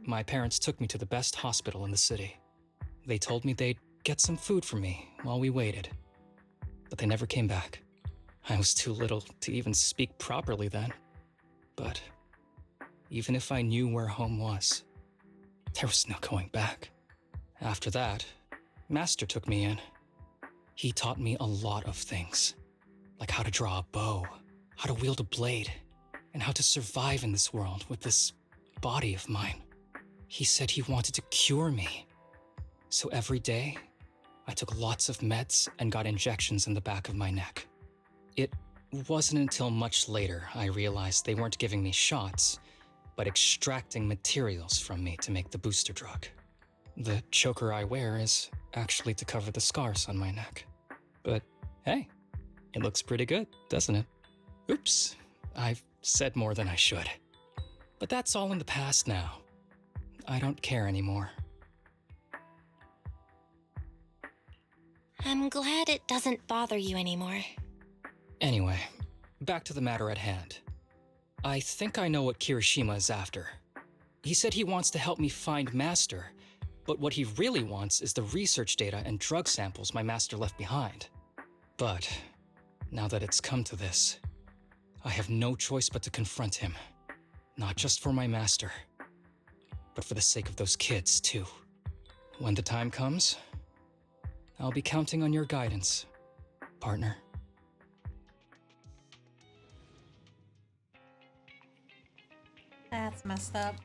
[SPEAKER 1] my parents took me to the best hospital in the city. They told me they'd get some food for me while we waited. But they never came back. I was too little to even speak properly then. But even if I knew where home was, there was no going back. After that, Master took me in. He taught me a lot of things, like how to draw a bow, how to wield a blade, and how to survive in this world with this body of mine. He said he wanted to cure me. So every day, I took lots of meds and got injections in the back of my neck. It wasn't until much later I realized they weren't giving me shots, but extracting materials from me to make the booster drug. The choker I wear is actually to cover the scars on my neck. But hey, it looks pretty good, doesn't it? Oops, I've said more than I should. But that's all in the past now. I don't care anymore.
[SPEAKER 6] I'm glad it doesn't bother you anymore.
[SPEAKER 1] Anyway, back to the matter at hand. I think I know what Kirishima is after. He said he wants to help me find Master, but what he really wants is the research data and drug samples my master left behind. But now that it's come to this, I have no choice but to confront him. Not just for my master, but for the sake of those kids, too. When the time comes, I'll be counting on your guidance, partner.
[SPEAKER 3] That's messed up.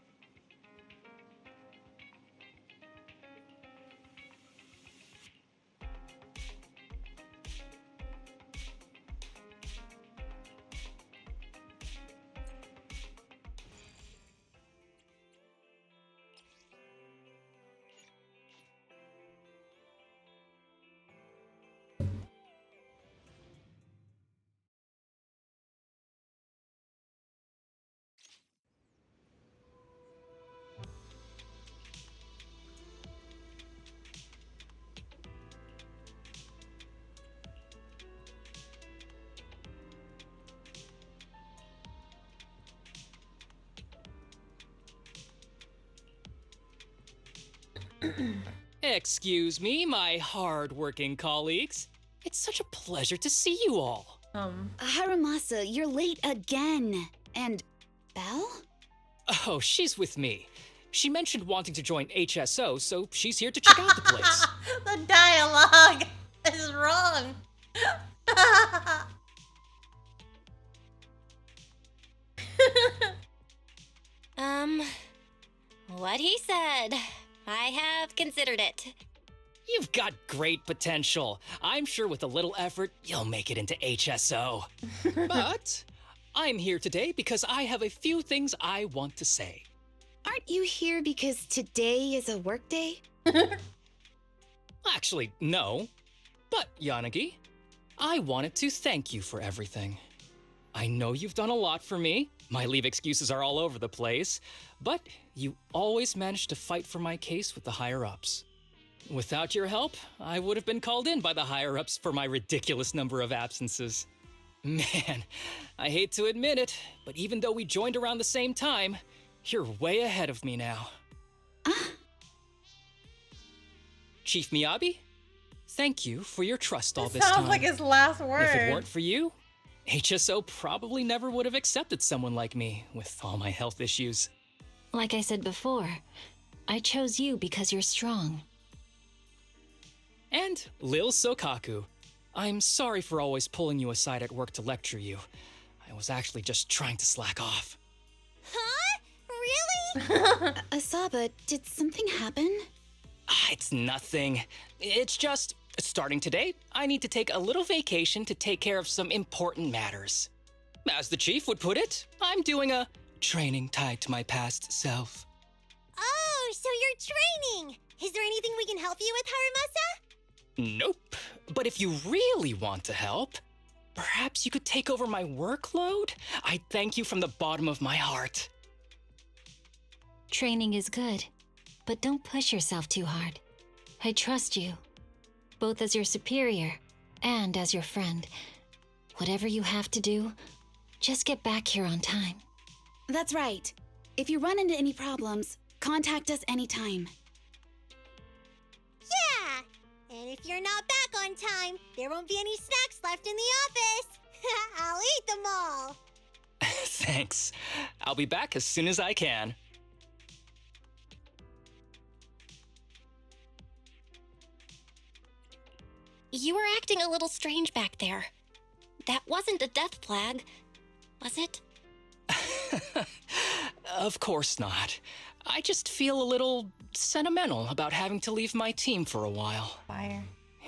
[SPEAKER 1] Excuse me, my hard-working colleagues. It's such a pleasure to see you all.
[SPEAKER 4] Harumasa, you're late again. And Belle?
[SPEAKER 1] Oh, she's with me. She mentioned wanting to join HSO, so she's here to check out the place.
[SPEAKER 3] The dialogue is wrong.
[SPEAKER 6] What he said. I have considered it.
[SPEAKER 1] You've got great potential. I'm sure with a little effort, you'll make it into HSO. But I'm here today because I have a few things I want to say.
[SPEAKER 4] Aren't you here because today is a work day?
[SPEAKER 1] Actually, no. But, Yanagi, I wanted to thank you for everything. I know you've done a lot for me. My leave excuses are all over the place. But you always managed to fight for my case with the higher-ups. Without your help, I would have been called in by the higher-ups for my ridiculous number of absences. Man, I hate to admit it, but even though we joined around the same time, you're way ahead of me now. Chief Miyabi, thank you for your trust all this time.
[SPEAKER 3] Sounds like his last word.
[SPEAKER 1] If it weren't for you, HSO probably never would have accepted someone like me with all my health issues.
[SPEAKER 2] Like I said before, I chose you because you're strong.
[SPEAKER 1] And Lil Sokaku, I'm sorry for always pulling you aside at work to lecture you. I was actually just trying to slack off.
[SPEAKER 5] Huh? Really?
[SPEAKER 4] Asaba, did something happen?
[SPEAKER 1] It's nothing. It's just, starting today, I need to take a little vacation to take care of some important matters. As the chief would put it, I'm doing a training tied to my past self.
[SPEAKER 5] Oh, so you're training. Is there anything we can help you with, Harumasa?
[SPEAKER 1] Nope. But if you really want to help, perhaps you could take over my workload? I thank you from the bottom of my heart.
[SPEAKER 2] Training is good, but don't push yourself too hard. I trust you, both as your superior and as your friend. Whatever you have to do, just get back here on time.
[SPEAKER 4] That's right. If you run into any problems, contact us anytime.
[SPEAKER 5] Yeah. And if you're not back on time, there won't be any snacks left in the office. I'll eat them all.
[SPEAKER 1] Thanks. I'll be back as soon as I can.
[SPEAKER 6] You were acting a little strange back there. That wasn't a death flag, was it?
[SPEAKER 1] Of course not. I just feel a little sentimental about having to leave my team for a while.
[SPEAKER 3] Fire.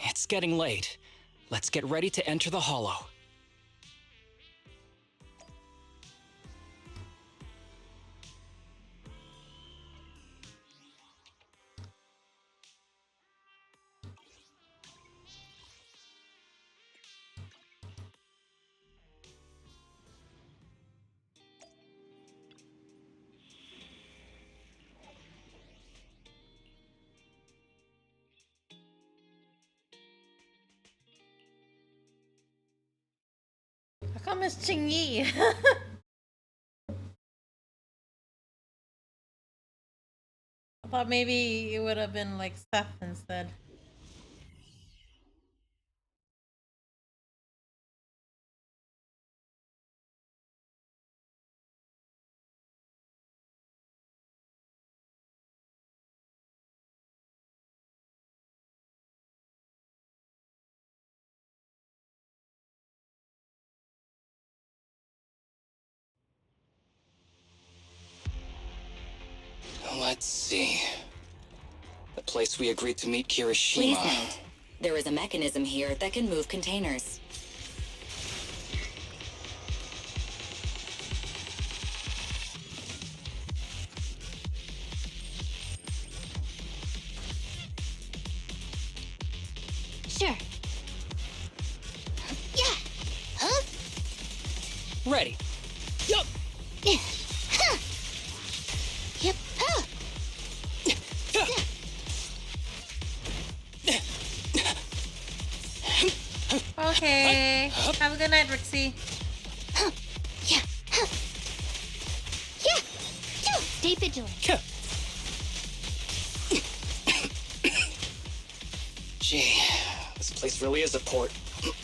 [SPEAKER 1] It's getting late. Let's get ready to enter the Hollow.
[SPEAKER 3] How come it's Chingyi? I thought maybe it would have been like Seth instead.
[SPEAKER 1] Let's see. The place we agreed to meet Kirishima.
[SPEAKER 15] Please note, there is a mechanism here that can move containers.
[SPEAKER 5] Sure. Yeah. Huh?
[SPEAKER 1] Ready. Yup.
[SPEAKER 5] Yeah. Huh. Yep. Huh.
[SPEAKER 3] Okay. Have a good night, Rixie.
[SPEAKER 5] Huh. Yeah. Huh. Yeah. Yeah. Stay vigilant.
[SPEAKER 1] Gee, this This place really is a port.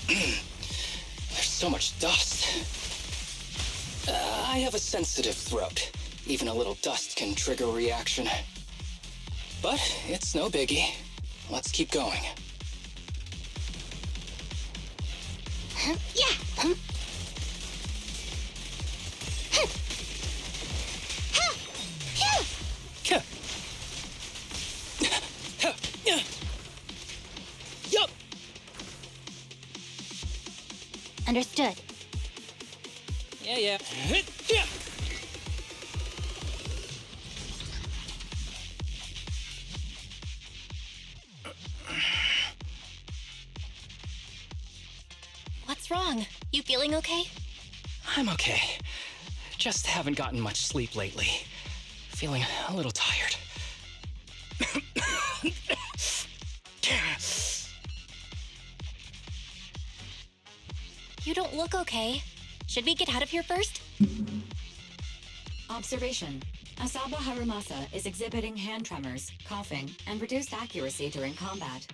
[SPEAKER 1] There's so much dust. I have a sensitive throat. Even a little dust can trigger a reaction. But it's no biggie. Let's keep going.
[SPEAKER 5] Yeah.
[SPEAKER 1] Yup.
[SPEAKER 5] Understood.
[SPEAKER 1] Yeah.
[SPEAKER 6] What's wrong? You feeling okay?
[SPEAKER 1] I'm okay. Just haven't gotten much sleep lately. Feeling a little tired.
[SPEAKER 6] You don't look okay. Should we get out of here first?
[SPEAKER 15] Observation. Asaba Harumasa is exhibiting hand tremors, coughing, and reduced accuracy during combat.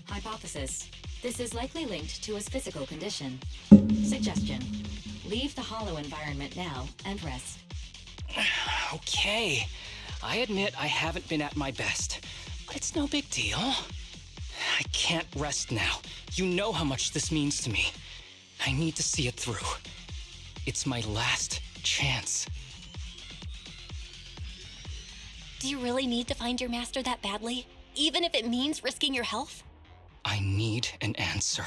[SPEAKER 15] Hypothesis. This is likely linked to his physical condition. Suggestion. Leave the hollow environment now and rest.
[SPEAKER 1] Okay. I admit I haven't been at my best, but it's no big deal. I can't rest now. You know how much this means to me. I need to see it through. It's my last chance.
[SPEAKER 6] Do you really need to find your master that badly? Even if it means risking your health?
[SPEAKER 1] I need an answer.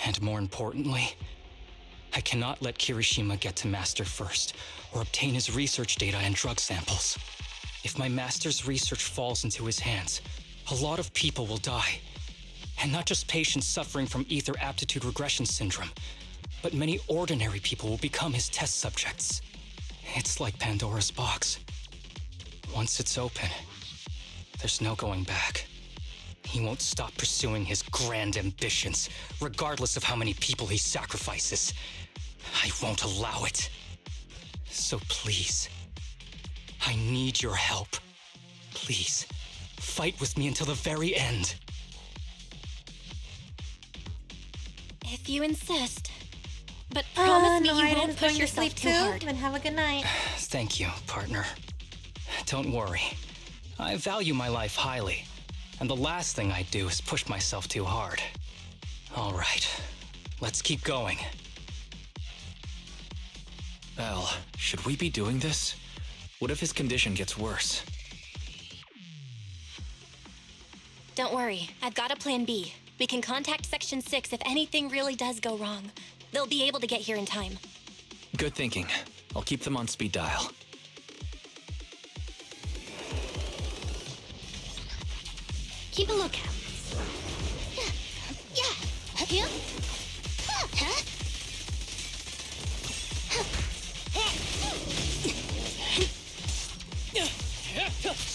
[SPEAKER 1] And more importantly, I cannot let Kirishima get to Master first, or obtain his research data and drug samples. If my Master's research falls into his hands, a lot of people will die. And not just patients suffering from ether aptitude regression syndrome, but many ordinary people will become his test subjects. It's like Pandora's box. Once it's open, there's no going back. He won't stop pursuing his grand ambitions, regardless of how many people he sacrifices. I won't allow it. So please, I need your help. Please, fight with me until the very end.
[SPEAKER 6] If you insist. But promise me you won't push yourself too hard.
[SPEAKER 3] Then have a good night.
[SPEAKER 1] Thank you, partner. Don't worry. I value my life highly, and the last thing I do is push myself too hard. All right, let's keep going.
[SPEAKER 7] Al, should we be doing this? What if his condition gets worse?
[SPEAKER 6] Don't worry, I've got a plan B. We can contact Section 6 if anything really does go wrong. They'll be able to get here in time.
[SPEAKER 7] Good thinking. I'll keep them on speed dial.
[SPEAKER 5] Keep a lookout. Yeah.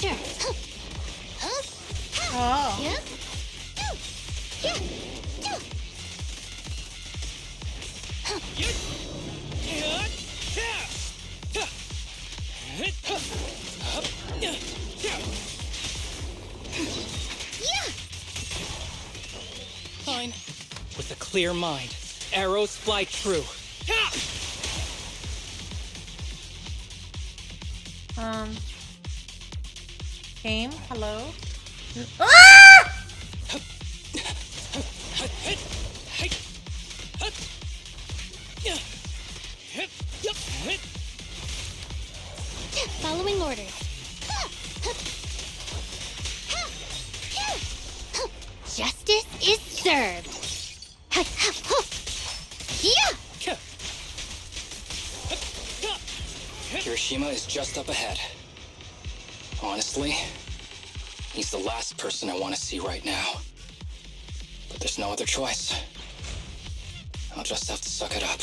[SPEAKER 5] Sure.
[SPEAKER 3] Oh.
[SPEAKER 5] Yeah.
[SPEAKER 1] Fine. With a clear mind, arrows fly true.
[SPEAKER 3] Game, hello?
[SPEAKER 5] Following orders. Justice is served.
[SPEAKER 1] Kirishima is just up ahead. Honestly, he's the last person I want to see right now. But there's no other choice. I'll just have to suck it up.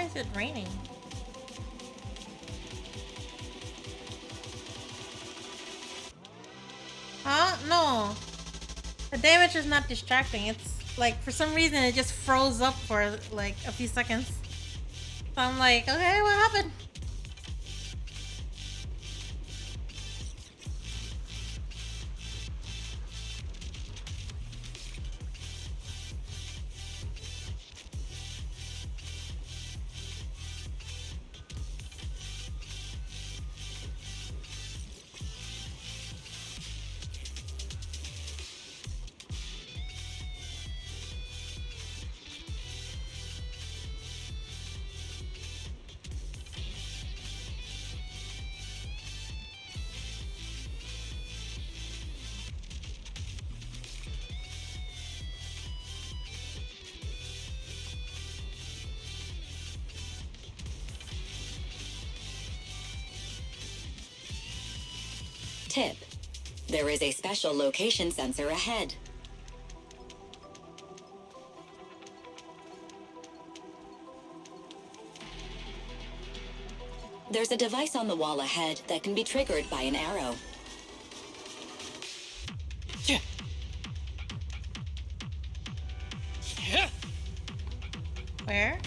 [SPEAKER 3] is it raining? Huh? No. The damage is not distracting. It's like, for some reason, it just froze up for like a few seconds. So I'm like, okay, what happened?
[SPEAKER 15] Tip: there is a special location sensor ahead. There's a device on the wall ahead that can be triggered by an arrow.
[SPEAKER 3] Where?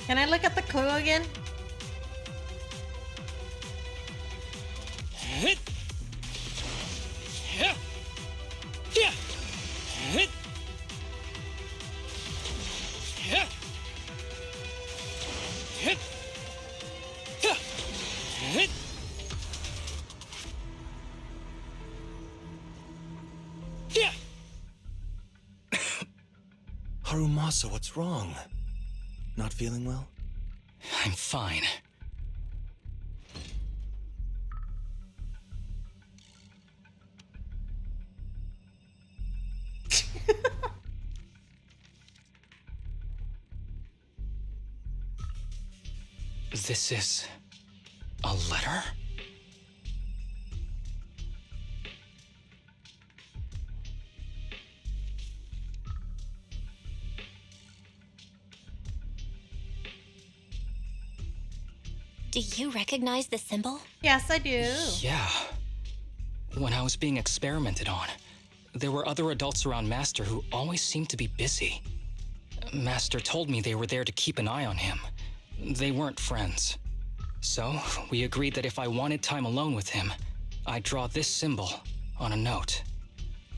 [SPEAKER 3] Can I look at the clue again?
[SPEAKER 10] Harumasa, what's wrong? Not feeling well?
[SPEAKER 1] I'm fine. This is a letter?
[SPEAKER 6] Do you recognize the symbol?
[SPEAKER 3] Yes, I do.
[SPEAKER 1] Yeah. When I was being experimented on, there were other adults around Master who always seemed to be busy. Master told me they were there to keep an eye on him. They weren't friends. So, we agreed that if I wanted time alone with him, I'd draw this symbol on a note.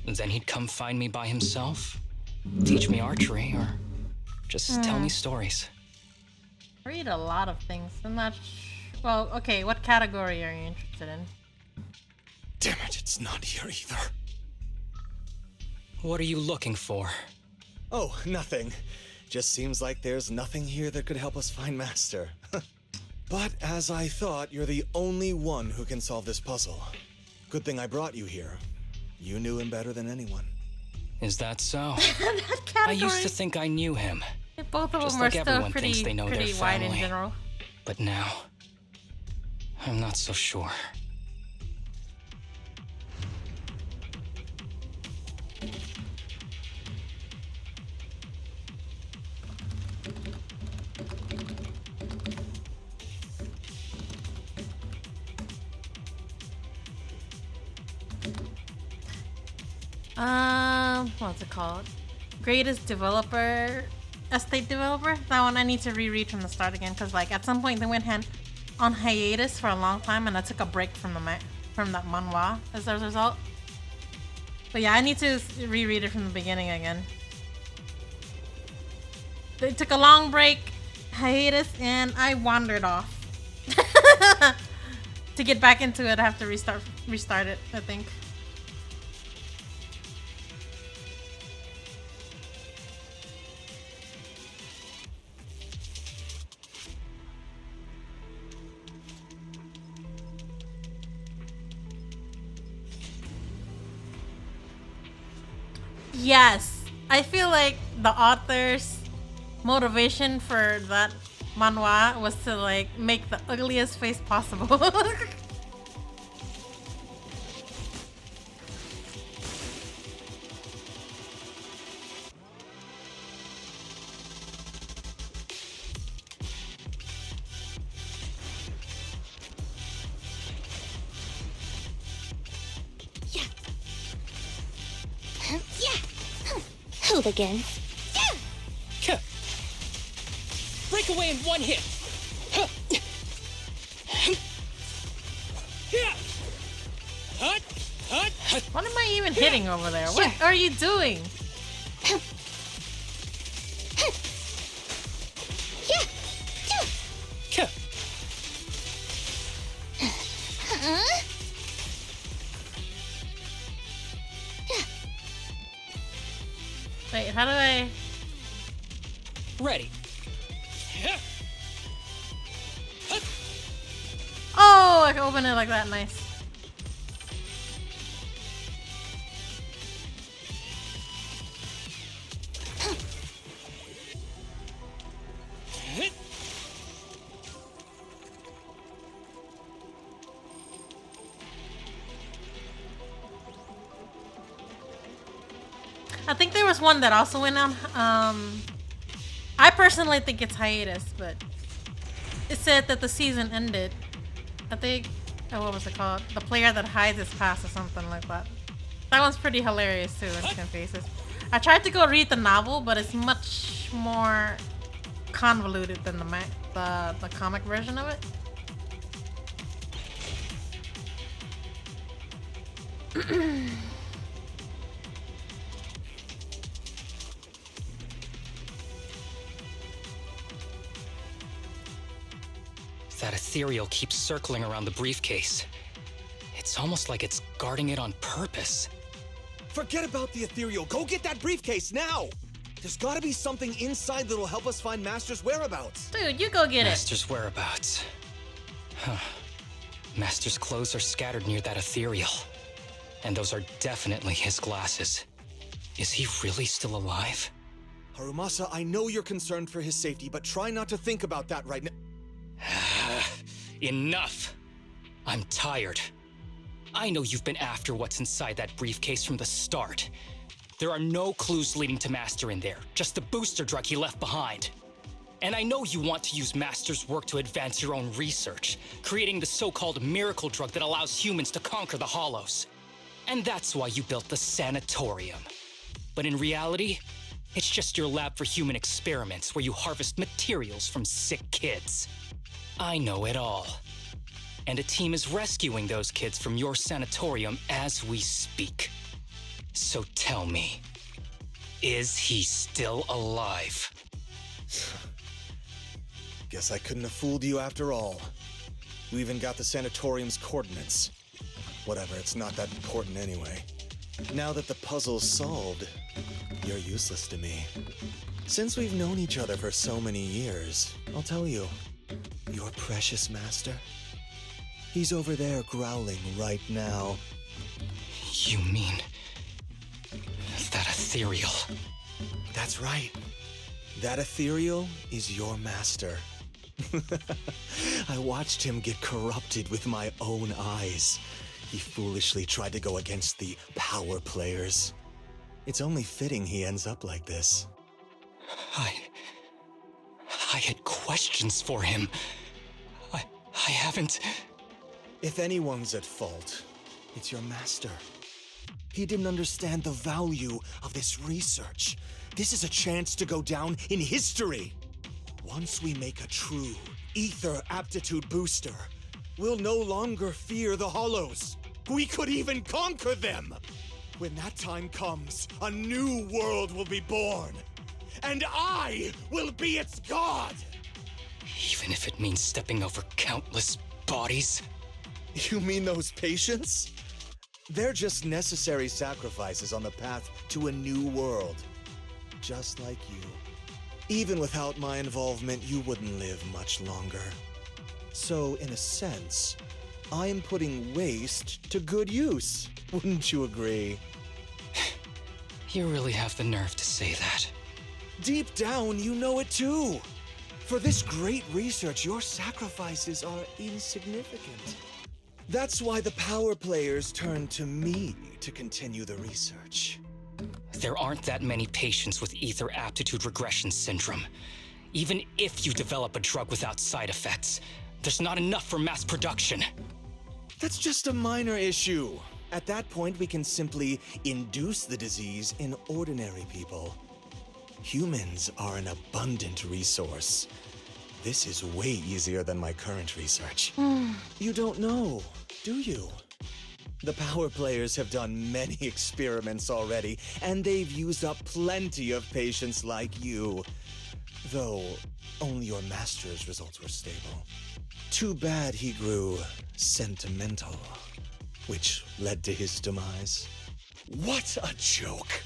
[SPEAKER 1] Then he'd come find me by himself, teach me archery, or just tell me stories.
[SPEAKER 3] I read a lot of things. I'm not well, okay, what category are you interested in?
[SPEAKER 10] Damn it, it's not here either.
[SPEAKER 1] What are you looking for?
[SPEAKER 10] Oh, nothing. Just seems like there's nothing here that could help us find Master. But as I thought, you're the only one who can solve this puzzle. Good thing I brought you here. You knew him better than anyone.
[SPEAKER 1] Is that so?
[SPEAKER 3] That category.
[SPEAKER 1] I used to think I knew him.
[SPEAKER 3] Both of
[SPEAKER 1] Just
[SPEAKER 3] them are
[SPEAKER 1] like
[SPEAKER 3] still
[SPEAKER 1] everyone thinks
[SPEAKER 3] pretty,
[SPEAKER 1] they know their
[SPEAKER 3] pretty wide in
[SPEAKER 1] family.
[SPEAKER 3] general.
[SPEAKER 1] But now, I'm not so sure.
[SPEAKER 3] What's it called? Greatest developer, estate developer. That one I need to reread from the start again, because like at some point they went on hiatus for a long time, and I took a break from that manhwa as a result. But yeah, I need to reread it from the beginning again. They took a long break, hiatus, and I wandered off. To get back into it, I have to restart it, I think. Yes, I feel like the author's motivation for that manhwa was to like make the ugliest face possible.
[SPEAKER 6] Hooligans.
[SPEAKER 1] Huh. Break away in one hit. Huh. Yeah. Hut, hut, hut.
[SPEAKER 3] What am I even hitting over there? What are you doing?
[SPEAKER 1] Huh.
[SPEAKER 3] Wait, how do I...
[SPEAKER 1] Ready.
[SPEAKER 3] Oh, I can open it like that. Nice. I think there was one that also went on. I personally think it's hiatus, but it said that the season ended. I think, what was it called? The Player That Hides His Past or something like that. That one's pretty hilarious too in some cases. I tried to go read the novel, but it's much more convoluted than the comic version of it.
[SPEAKER 1] That ethereal keeps circling around the briefcase. It's almost like it's guarding it on purpose.
[SPEAKER 10] Forget about the ethereal. Go get that briefcase now! There's gotta be something inside that'll help us find Master's whereabouts.
[SPEAKER 3] Dude, you go get
[SPEAKER 1] Master's whereabouts. Huh. Master's clothes are scattered near that ethereal. And those are definitely his glasses. Is he really still alive?
[SPEAKER 10] Harumasa, I know you're concerned for his safety, but try not to think about that right now.
[SPEAKER 1] Enough! I'm tired. I know you've been after what's inside that briefcase from the start. There are no clues leading to Master in there, just the booster drug he left behind. And I know you want to use Master's work to advance your own research, creating the so-called miracle drug that allows humans to conquer the Hollows. And that's why you built the sanatorium. But in reality, it's just your lab for human experiments where you harvest materials from sick kids. I know it all. And a team is rescuing those kids from your sanatorium as we speak. So tell me, is he still alive?
[SPEAKER 10] Guess I couldn't have fooled you after all. You even got the sanatorium's coordinates. Whatever, it's not that important anyway. Now that the puzzle's solved, you're useless to me. Since we've known each other for so many years, I'll tell you, your precious master, he's over there growling right now.
[SPEAKER 1] You mean that ethereal?
[SPEAKER 10] That's right. That ethereal is your master. I watched him get corrupted with my own eyes. He foolishly tried to go against the power players. It's only fitting he ends up like this.
[SPEAKER 1] I had questions for him. I haven't...
[SPEAKER 10] If anyone's at fault, it's your master. He didn't understand the value of this research. This is a chance to go down in history. Once we make a true ether aptitude booster, we'll no longer fear the Hollows. We could even conquer them. When that time comes, a new world will be born. And I will be its god!
[SPEAKER 1] Even if it means stepping over countless bodies?
[SPEAKER 10] You mean those patients? They're just necessary sacrifices on the path to a new world. Just like you. Even without my involvement, you wouldn't live much longer. So, in a sense, I am putting waste to good use. Wouldn't you agree?
[SPEAKER 1] You really have the nerve to say that.
[SPEAKER 10] Deep down, you know it too. For this great research, your sacrifices are insignificant. That's why the power players turn to me to continue the research.
[SPEAKER 1] There aren't that many patients with ether aptitude regression syndrome. Even if you develop a drug without side effects, there's not enough for mass production.
[SPEAKER 10] That's just a minor issue. At that point, we can simply induce the disease in ordinary people. Humans are an abundant resource. This is way easier than my current research. You don't know, do you? The power players have done many experiments already, and they've used up plenty of patients like you. Though, only your master's results were stable. Too bad he grew sentimental, which led to his demise. What a joke!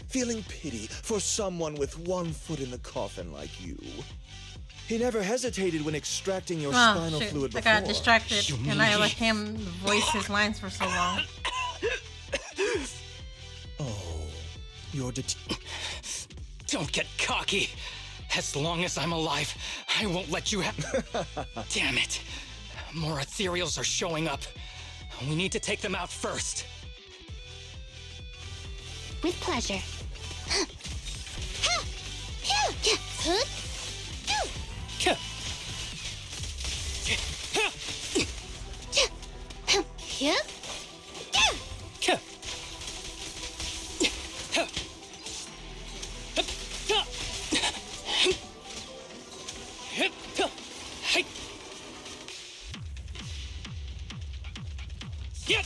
[SPEAKER 10] Feeling pity for someone with one foot in the coffin like you. He never hesitated when extracting your spinal fluid before.
[SPEAKER 3] I got distracted, and I let him voice his lines for so long.
[SPEAKER 10] Oh, you're
[SPEAKER 1] Don't get cocky. As long as I'm alive, I won't let you have... Damn it. More ethereals are showing up. We need to take them out first.
[SPEAKER 5] With pleasure.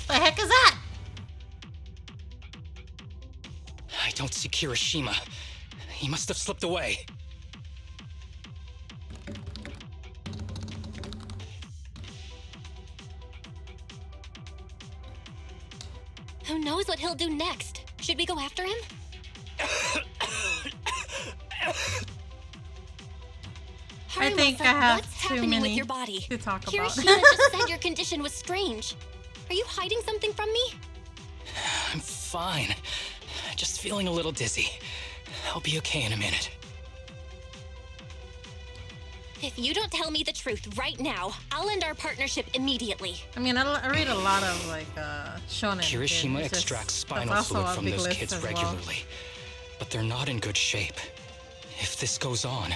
[SPEAKER 3] The heck is that?
[SPEAKER 1] I don't see Kirishima. He must have slipped away.
[SPEAKER 6] Who knows what he'll do next? Should we go after him?
[SPEAKER 3] I think I have
[SPEAKER 6] what's
[SPEAKER 3] too
[SPEAKER 6] happening
[SPEAKER 3] many
[SPEAKER 6] with your body?
[SPEAKER 3] to talk about.
[SPEAKER 6] Kirishima just said your condition was strange. Are you hiding something from me?
[SPEAKER 1] I'm fine. Just feeling a little dizzy. I'll be okay in a minute.
[SPEAKER 6] If you don't tell me the truth right now, I'll end our partnership immediately.
[SPEAKER 3] I mean, I read a lot of like shonen.
[SPEAKER 1] Kirishima
[SPEAKER 3] kids.
[SPEAKER 1] extracts spinal
[SPEAKER 3] That's also
[SPEAKER 1] fluid
[SPEAKER 3] a
[SPEAKER 1] from
[SPEAKER 3] big
[SPEAKER 1] those
[SPEAKER 3] list
[SPEAKER 1] kids
[SPEAKER 3] as well.
[SPEAKER 1] regularly, but they're not in good shape. If this goes on,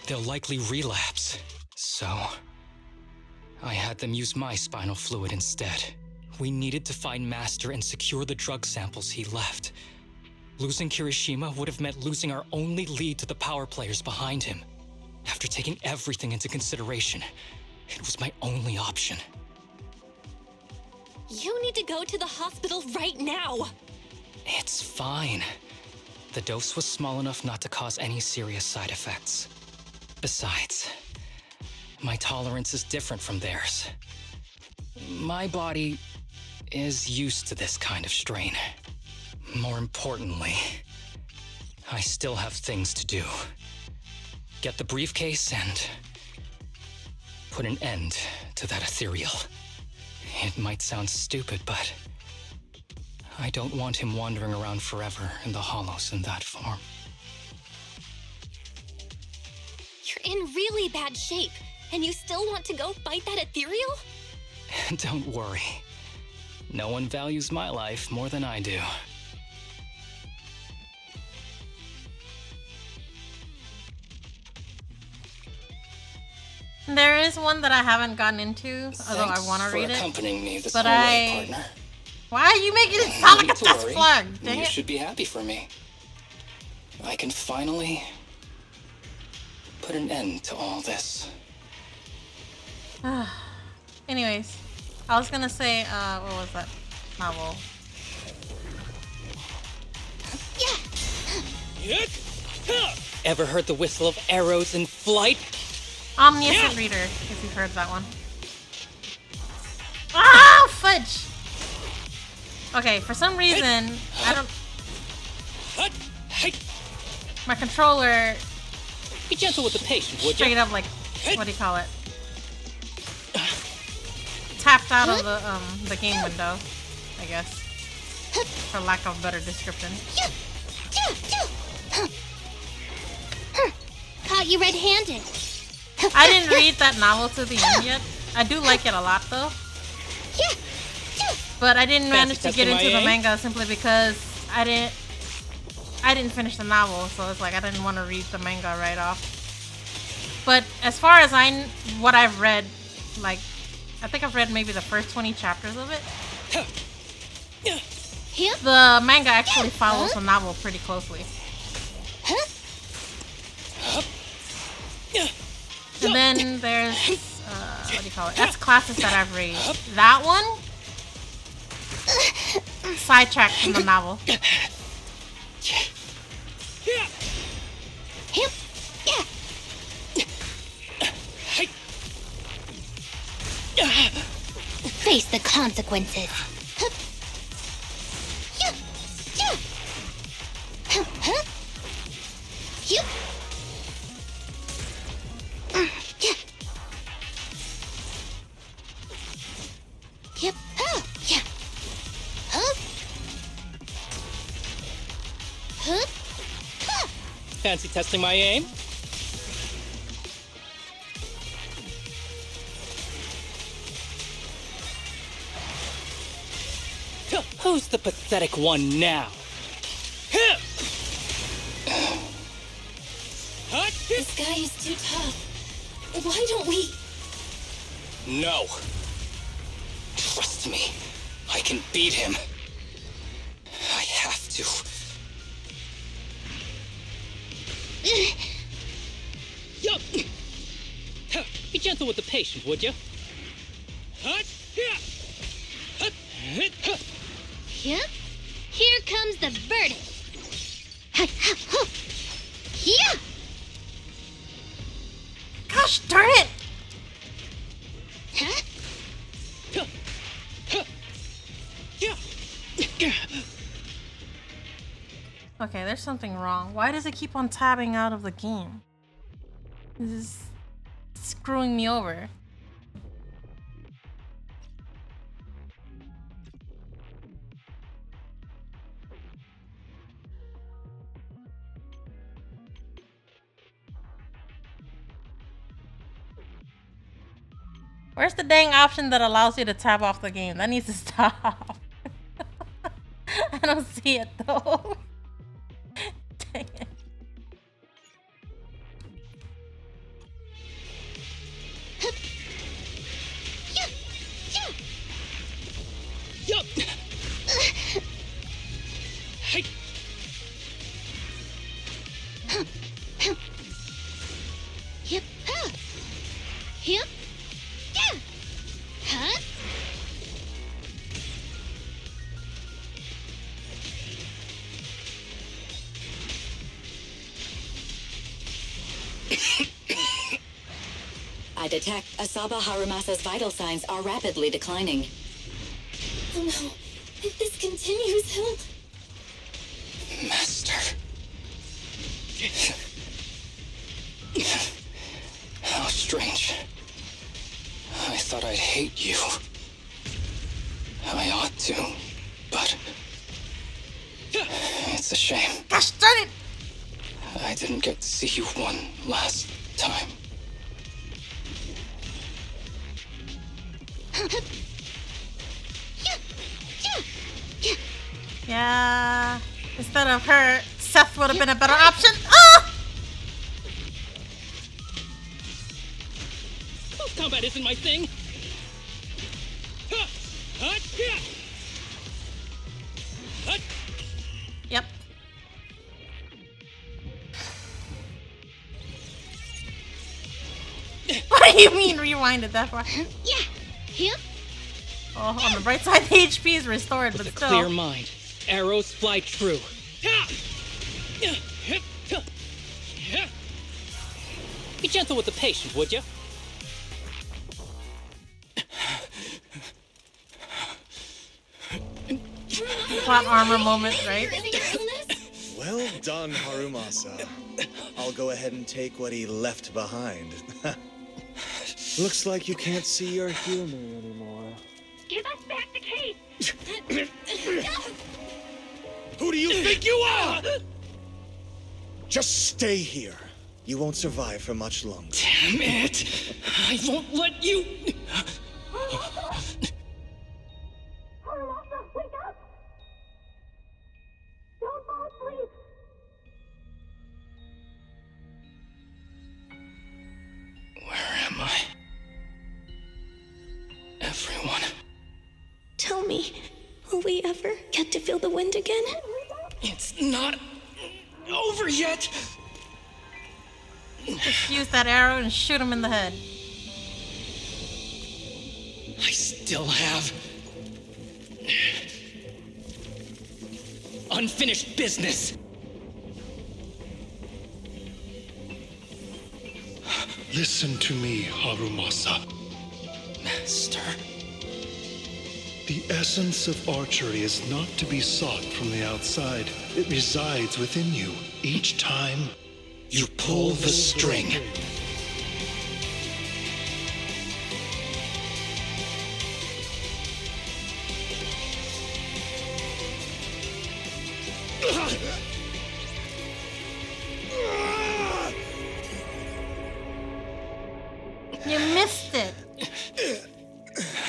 [SPEAKER 1] they'll likely relapse. So, I had them use my spinal fluid instead. We needed to find Master and secure the drug samples he left. Losing Kirishima would have meant losing our only lead to the power players behind him. After taking everything into consideration, it was my only option.
[SPEAKER 6] You need to go to the hospital right now.
[SPEAKER 1] It's fine. The dose was small enough not to cause any serious side effects. Besides, my tolerance is different from theirs. My body is used to this kind of strain. More importantly, I still have things to do. Get the briefcase and put an end to that ethereal. It might sound stupid, but I don't want him wandering around forever in the hollows in that form.
[SPEAKER 6] You're in really bad shape, and you still want to go fight that ethereal?
[SPEAKER 1] Don't worry. No one values my life more than I do.
[SPEAKER 3] There is one that I haven't gotten into, although I want to read it.
[SPEAKER 1] Accompanying me this
[SPEAKER 3] but
[SPEAKER 1] whole way, partner.
[SPEAKER 3] Why are you making it sound like a
[SPEAKER 1] to
[SPEAKER 3] test
[SPEAKER 1] worry.
[SPEAKER 3] flag? Dang
[SPEAKER 1] You
[SPEAKER 3] it.
[SPEAKER 1] should be happy for me. I can finally put an end to all this.
[SPEAKER 3] Anyways, I was gonna say, what was that novel?
[SPEAKER 1] Ever heard the whistle of arrows in flight?
[SPEAKER 3] Omniscient Reader, if you've heard that one. Ah, fudge! Okay, for some reason, I don't... My controller...
[SPEAKER 1] Be gentle with the patient, would you?
[SPEAKER 3] Straight up, like, what do you call it? Tapped out of the game window, I guess. For lack of a better description.
[SPEAKER 5] Caught you red-handed.
[SPEAKER 3] I didn't read that novel to the end yet. I do like it a lot though. But I didn't manage to get into the manga simply because I didn't finish the novel, so it's like I didn't want to read the manga right off. But as far as what I've read, like I think I've read maybe the first 20 chapters of it. The manga actually follows the novel pretty closely. And then there's what do you call it? That's classes that I've read. That one sidetracked from the novel.
[SPEAKER 5] Face the consequences.
[SPEAKER 1] Fancy testing my aim? Who's the pathetic one now?
[SPEAKER 11] This guy is too tough. Why don't we...
[SPEAKER 1] No. Trust me. I can beat him. I have to. Be gentle with the patient, would you?
[SPEAKER 5] Yep. Here comes the verdict. Yeah.
[SPEAKER 3] Gosh darn it! Okay, there's something wrong. Why does it keep on tabbing out of the game? This is screwing me over. Where's the dang option that allows you to tab off the game? That needs to stop. I don't see it though. Dang it.
[SPEAKER 5] Yep. Huh?
[SPEAKER 15] I detect Asaba Harumasa's vital signs are rapidly declining.
[SPEAKER 11] Oh no. If this continues, he'll...
[SPEAKER 1] Master. How strange. I thought I'd hate you. I ought to, but... It's a shame.
[SPEAKER 3] Gosh darn it!
[SPEAKER 1] I didn't get to see you one last time.
[SPEAKER 3] Yeah. Instead of her, Seth would have been a better option. Ah!
[SPEAKER 1] Close combat isn't my thing.
[SPEAKER 3] Yep. What do you mean rewinded that far?
[SPEAKER 5] Yeah. Yep.
[SPEAKER 3] Oh, on the bright side, the HP is restored,
[SPEAKER 1] With
[SPEAKER 3] but
[SPEAKER 1] a
[SPEAKER 3] still.
[SPEAKER 1] clear mind, arrows fly true. Be gentle with the patient, would you?
[SPEAKER 3] Plot armor moment, right?
[SPEAKER 10] Well done, Harumasa. I'll go ahead and take what he left behind. Looks like you can't see or hear me anymore.
[SPEAKER 5] Give us back the case.
[SPEAKER 10] Who do you think you are? Just stay here. You won't survive for much longer.
[SPEAKER 1] Damn it! I won't let you...
[SPEAKER 5] Harumasa, wake up! Don't fall asleep!
[SPEAKER 1] Where am I? Everyone.
[SPEAKER 12] Tell me, will we ever get to feel the wind again?
[SPEAKER 1] It's not over yet!
[SPEAKER 3] Just use that arrow and shoot him in the head.
[SPEAKER 1] I still have... unfinished business!
[SPEAKER 13] Listen to me, Harumasa.
[SPEAKER 1] Master...
[SPEAKER 13] The essence of archery is not to be sought from the outside. It resides within you. Each time you pull the string.
[SPEAKER 3] You missed it.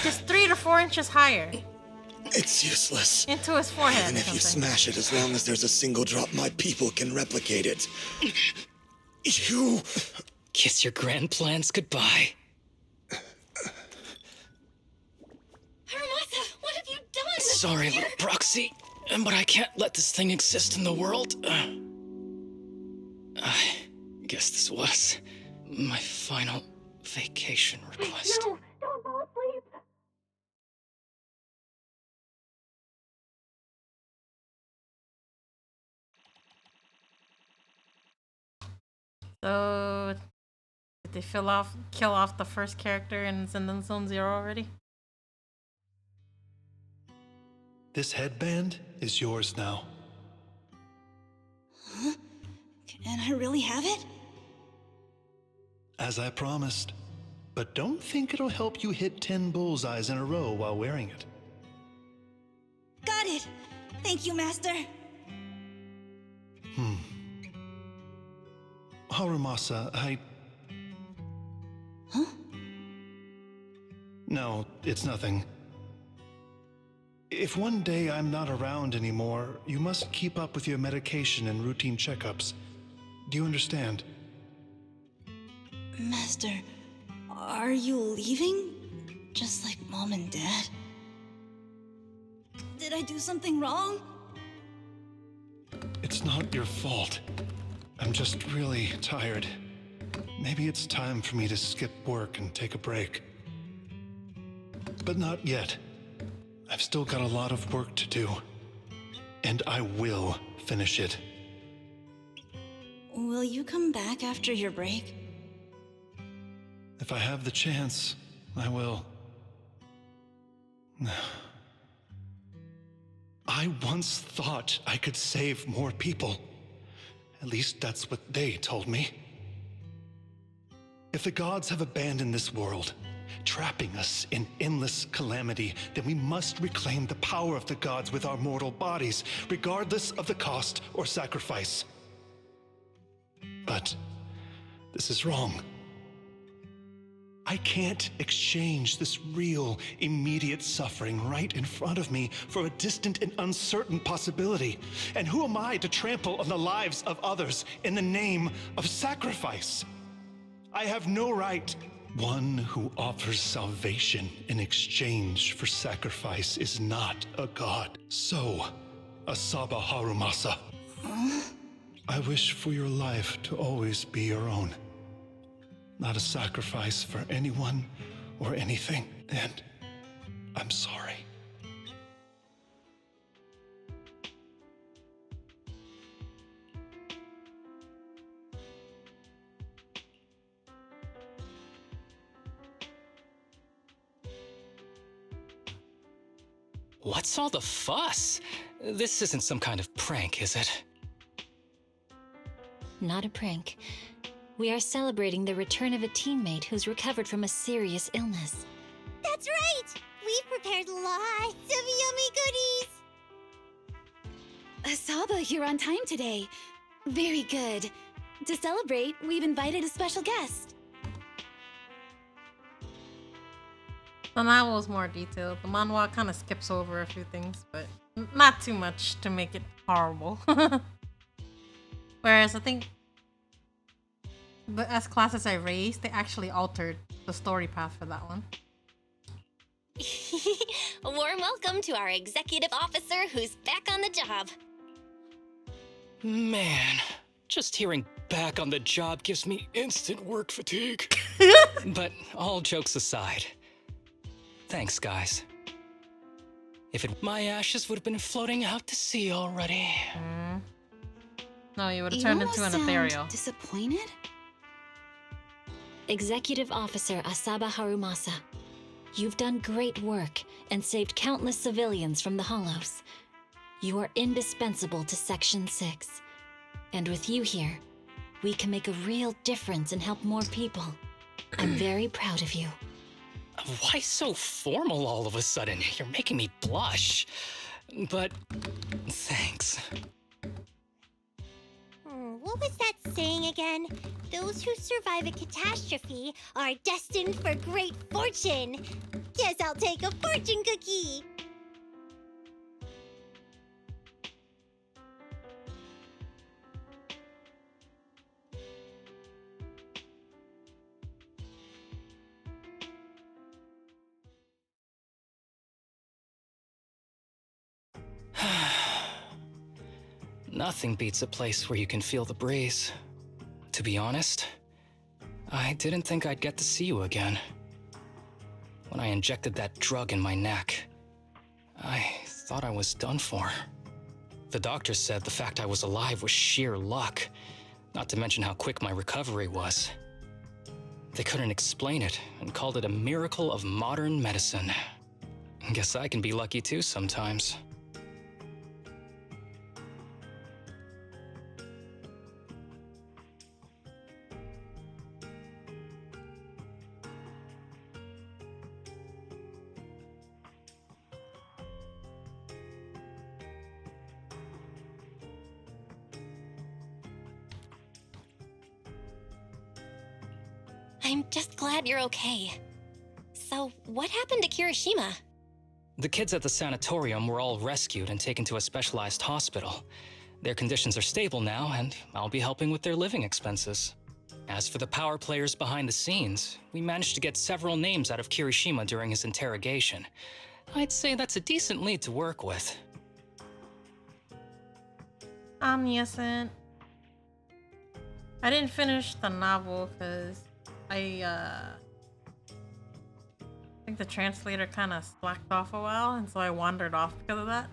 [SPEAKER 3] Just 3 to 4 inches higher.
[SPEAKER 10] It's useless.
[SPEAKER 3] Into his forehead.
[SPEAKER 10] Even if you smash it, as long as there's a single drop, my people can replicate it. You...
[SPEAKER 1] Kiss your grand plans goodbye.
[SPEAKER 6] Harumasa, what have you done?
[SPEAKER 1] Sorry, little proxy, but I can't let this thing exist in the world. I guess this was my final vacation request.
[SPEAKER 5] No, don't fall asleep!
[SPEAKER 3] So, did they kill off the first character in Zindan Zone Zero already?
[SPEAKER 13] This headband is yours now.
[SPEAKER 14] Huh? Can I really have it?
[SPEAKER 13] As I promised. But don't think it'll help you hit 10 bullseyes in a row while wearing it.
[SPEAKER 14] Got it! Thank you, Master!
[SPEAKER 13] Harumasa,
[SPEAKER 14] Huh?
[SPEAKER 13] No, it's nothing. If one day I'm not around anymore, you must keep up with your medication and routine checkups. Do you understand?
[SPEAKER 14] Master, are you leaving? Just like Mom and Dad? Did I do something wrong?
[SPEAKER 13] It's not your fault. I'm just really tired. Maybe it's time for me to skip work and take a break. But not yet. I've still got a lot of work to do. And I will finish it.
[SPEAKER 14] Will you come back after your break?
[SPEAKER 13] If I have the chance, I will. I once thought I could save more people. At least that's what they told me. If the gods have abandoned this world, trapping us in endless calamity, then we must reclaim the power of the gods with our mortal bodies, regardless of the cost or sacrifice. But this is wrong. I can't exchange this real, immediate suffering right in front of me for a distant and uncertain possibility. And who am I to trample on the lives of others in the name of sacrifice? I have no right. One who offers salvation in exchange for sacrifice is not a god. So, Asaba Harumasa, I wish for your life to always be your own. Not a sacrifice for anyone or anything. And I'm sorry.
[SPEAKER 1] What's all the fuss? This isn't some kind of prank, is it?
[SPEAKER 2] Not a prank. We are celebrating the return of a teammate who's recovered from a serious illness.
[SPEAKER 5] That's right! We've prepared lots of yummy goodies!
[SPEAKER 4] Asaba, you're on time today. Very good. To celebrate, we've invited a special guest.
[SPEAKER 3] The novel is more detailed. The manhwa kind of skips over a few things, but not too much to make it horrible. Whereas I think the S classes I raised, they actually altered the story path for that one.
[SPEAKER 6] Warm welcome to our executive officer who's back on the job.
[SPEAKER 1] Man, just hearing back on the job gives me instant work fatigue. But all jokes aside, thanks, guys. My ashes would have been floating out to sea already.
[SPEAKER 3] No, you would have turned into an ethereal.
[SPEAKER 4] Disappointed?
[SPEAKER 2] Executive Officer Asaba Harumasa, you've done great work and saved countless civilians from the Hollows. You are indispensable to Section 6. And with you here, we can make a real difference and help more people. I'm very proud of you.
[SPEAKER 1] Why so formal all of a sudden? You're making me blush. But thanks.
[SPEAKER 5] What was that saying again? Those who survive a catastrophe are destined for great fortune. Guess I'll take a fortune cookie.
[SPEAKER 1] Nothing beats a place where you can feel the breeze. To be honest, I didn't think I'd get to see you again. When I injected that drug in my neck, I thought I was done for. The doctor said the fact I was alive was sheer luck, not to mention how quick my recovery was. They couldn't explain it and called it a miracle of modern medicine. Guess I can be lucky too sometimes.
[SPEAKER 6] I'm just glad you're okay. So, what happened to Kirishima?
[SPEAKER 1] The kids at the sanatorium were all rescued and taken to a specialized hospital. Their conditions are stable now, and I'll be helping with their living expenses. As for the power players behind the scenes, we managed to get several names out of Kirishima during his interrogation. I'd say that's a decent lead to work with.
[SPEAKER 3] Omniscient. I didn't finish the novel because I think the translator kind of slacked off a while, and so I wandered off because of that.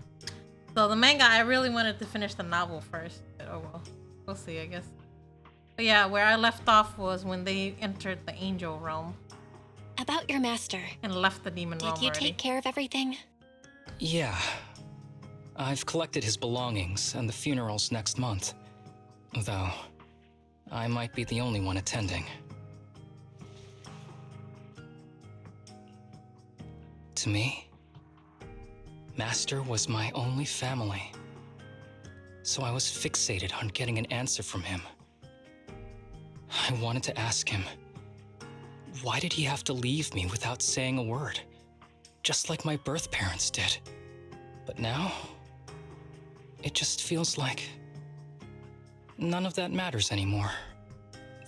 [SPEAKER 3] So the manga, I really wanted to finish the novel first, but oh well. We'll see, I guess. But yeah, where I left off was when they entered the angel realm.
[SPEAKER 6] About your master.
[SPEAKER 3] And left the demon realm
[SPEAKER 6] Did you take care of everything?
[SPEAKER 1] Yeah. I've collected his belongings, and the funeral's next month. Though, I might be the only one attending. To me, Master was my only family. So I was fixated on getting an answer from him. I wanted to ask him, why did he have to leave me without saying a word? Just like my birth parents did. But now, it just feels like none of that matters anymore.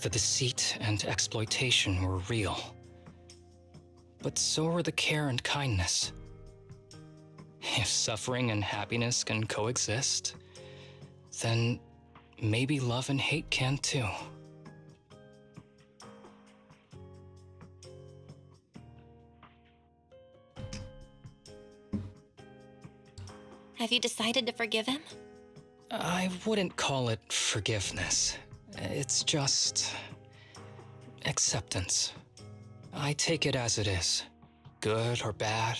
[SPEAKER 1] The deceit and exploitation were real. But so were the care and kindness. If suffering and happiness can coexist, then maybe love and hate can too.
[SPEAKER 6] Have you decided to forgive him?
[SPEAKER 1] I wouldn't call it forgiveness. It's just acceptance. I take it as it is. Good or bad,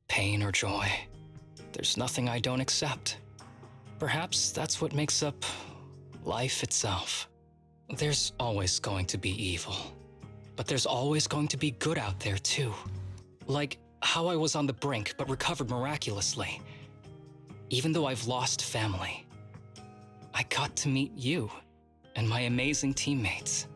[SPEAKER 1] pain or joy. There's nothing I don't accept. Perhaps that's what makes up life itself. There's always going to be evil. But there's always going to be good out there too. Like how I was on the brink but recovered miraculously. Even though I've lost family, I I got to meet you and my amazing teammates.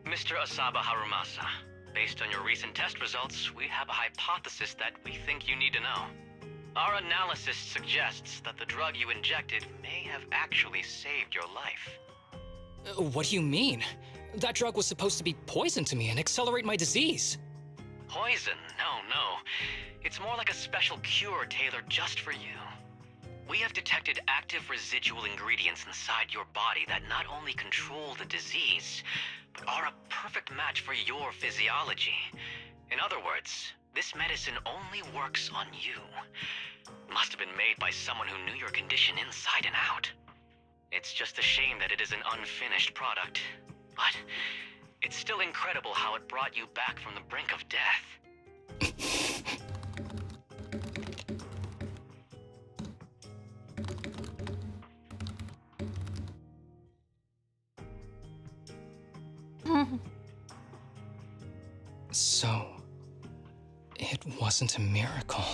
[SPEAKER 16] Mr. Asaba Harumasa, based on your recent test results, we have a hypothesis that we think you need to know. Our analysis suggests that the drug you injected may have actually saved your life.
[SPEAKER 1] What do you mean? That drug was supposed to be poison to me and accelerate my disease.
[SPEAKER 16] Poison? No. It's more like a special cure tailored just for you. We have detected active residual ingredients inside your body that not only control the disease, but are a perfect match for your physiology. In other words, this medicine only works on you. Must have been made by someone who knew your condition inside and out. It's just a shame that it is an unfinished product. But it's still incredible how it brought you back from the brink of death.
[SPEAKER 1] So, it wasn't a miracle.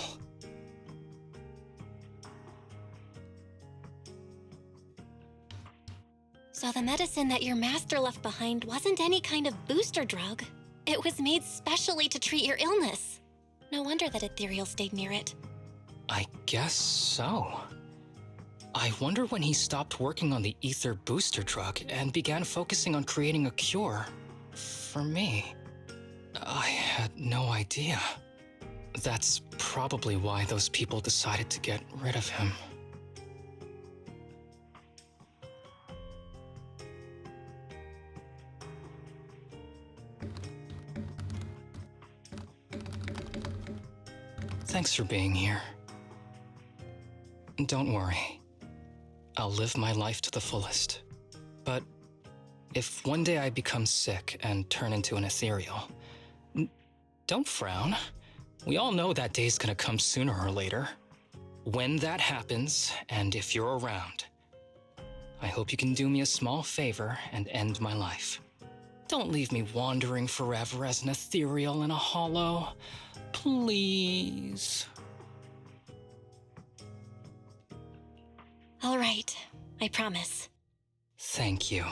[SPEAKER 6] So the medicine that your master left behind wasn't any kind of booster drug. It was made specially to treat your illness. No wonder that Ethereal stayed near it.
[SPEAKER 1] I guess so. I wonder when he stopped working on the ether booster drug and began focusing on creating a cure for me. I had no idea. That's probably why those people decided to get rid of him. Thanks for being here. Don't worry. I'll live my life to the fullest. But if one day I become sick and turn into an ethereal, don't frown. We all know that day's gonna come sooner or later. When that happens, and if you're around, I hope you can do me a small favor and end my life. Don't leave me wandering forever as an ethereal in a hollow. Please.
[SPEAKER 6] All right, I promise.
[SPEAKER 1] Thank you.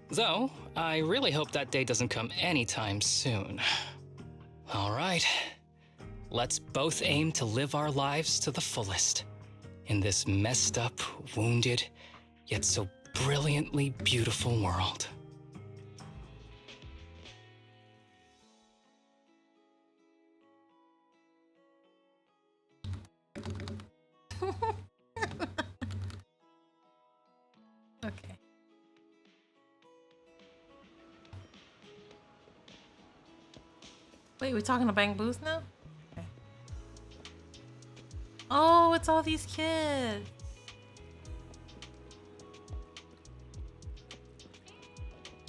[SPEAKER 1] Though, I really hope that day doesn't come anytime soon. All right. Let's both aim to live our lives to the fullest. In this messed up, wounded, yet so brilliantly beautiful world.
[SPEAKER 3] Okay. Wait, we're talking to Bang Boost now? Okay. Oh, it's all these kids.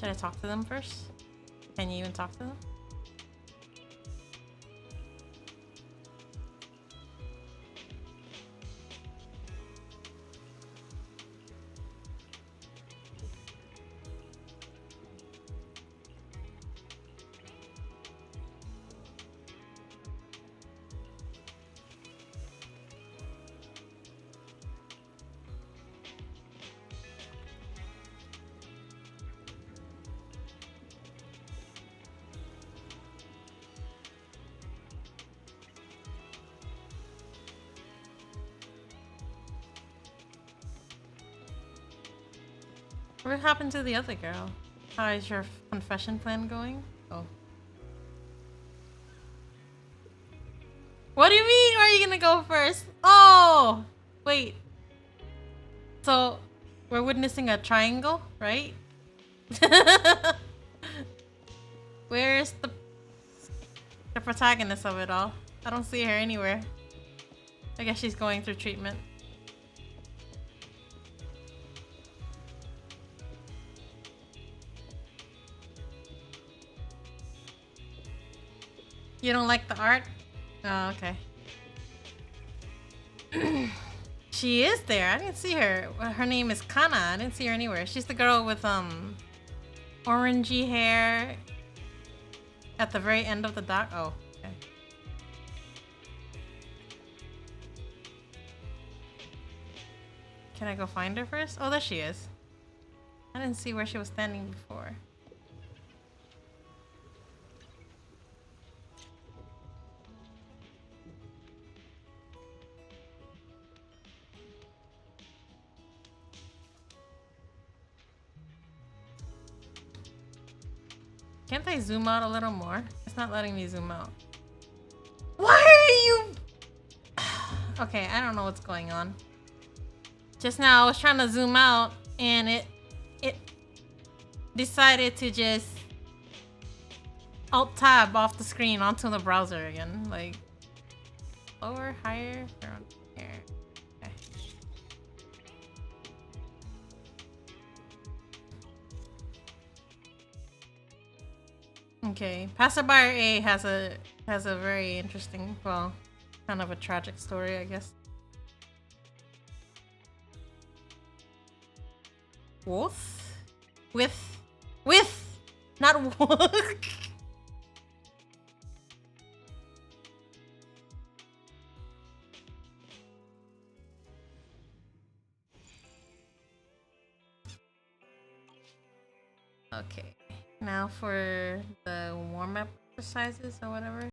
[SPEAKER 3] Should I talk to them first? Can you even talk to them? What happened to the other girl? How is your confession plan going? Oh. What do you mean? Where are you gonna go first? Oh! Wait. So, we're witnessing a triangle, right? Where's the protagonist of it all? I don't see her anywhere. I guess she's going through treatment. You don't like the art? Oh, okay. She is there. I didn't see her. Her name is Kana. I didn't see her anywhere. She's the girl with orangey hair at the very end of the dock. Oh, okay. Can I go find her first? Oh, there she is. I didn't see where she was standing before. Can't I zoom out a little more? It's not letting me zoom out. Why are you... Okay, I don't know what's going on. Just now I was trying to zoom out and it decided to just alt tab off the screen onto the browser again. Like lower, higher, around here. Okay. Okay, Passerby A has a very interesting, well, kind of a tragic story, I guess. Wolf? With, not wolf. Okay, now for the warm-up exercises or whatever.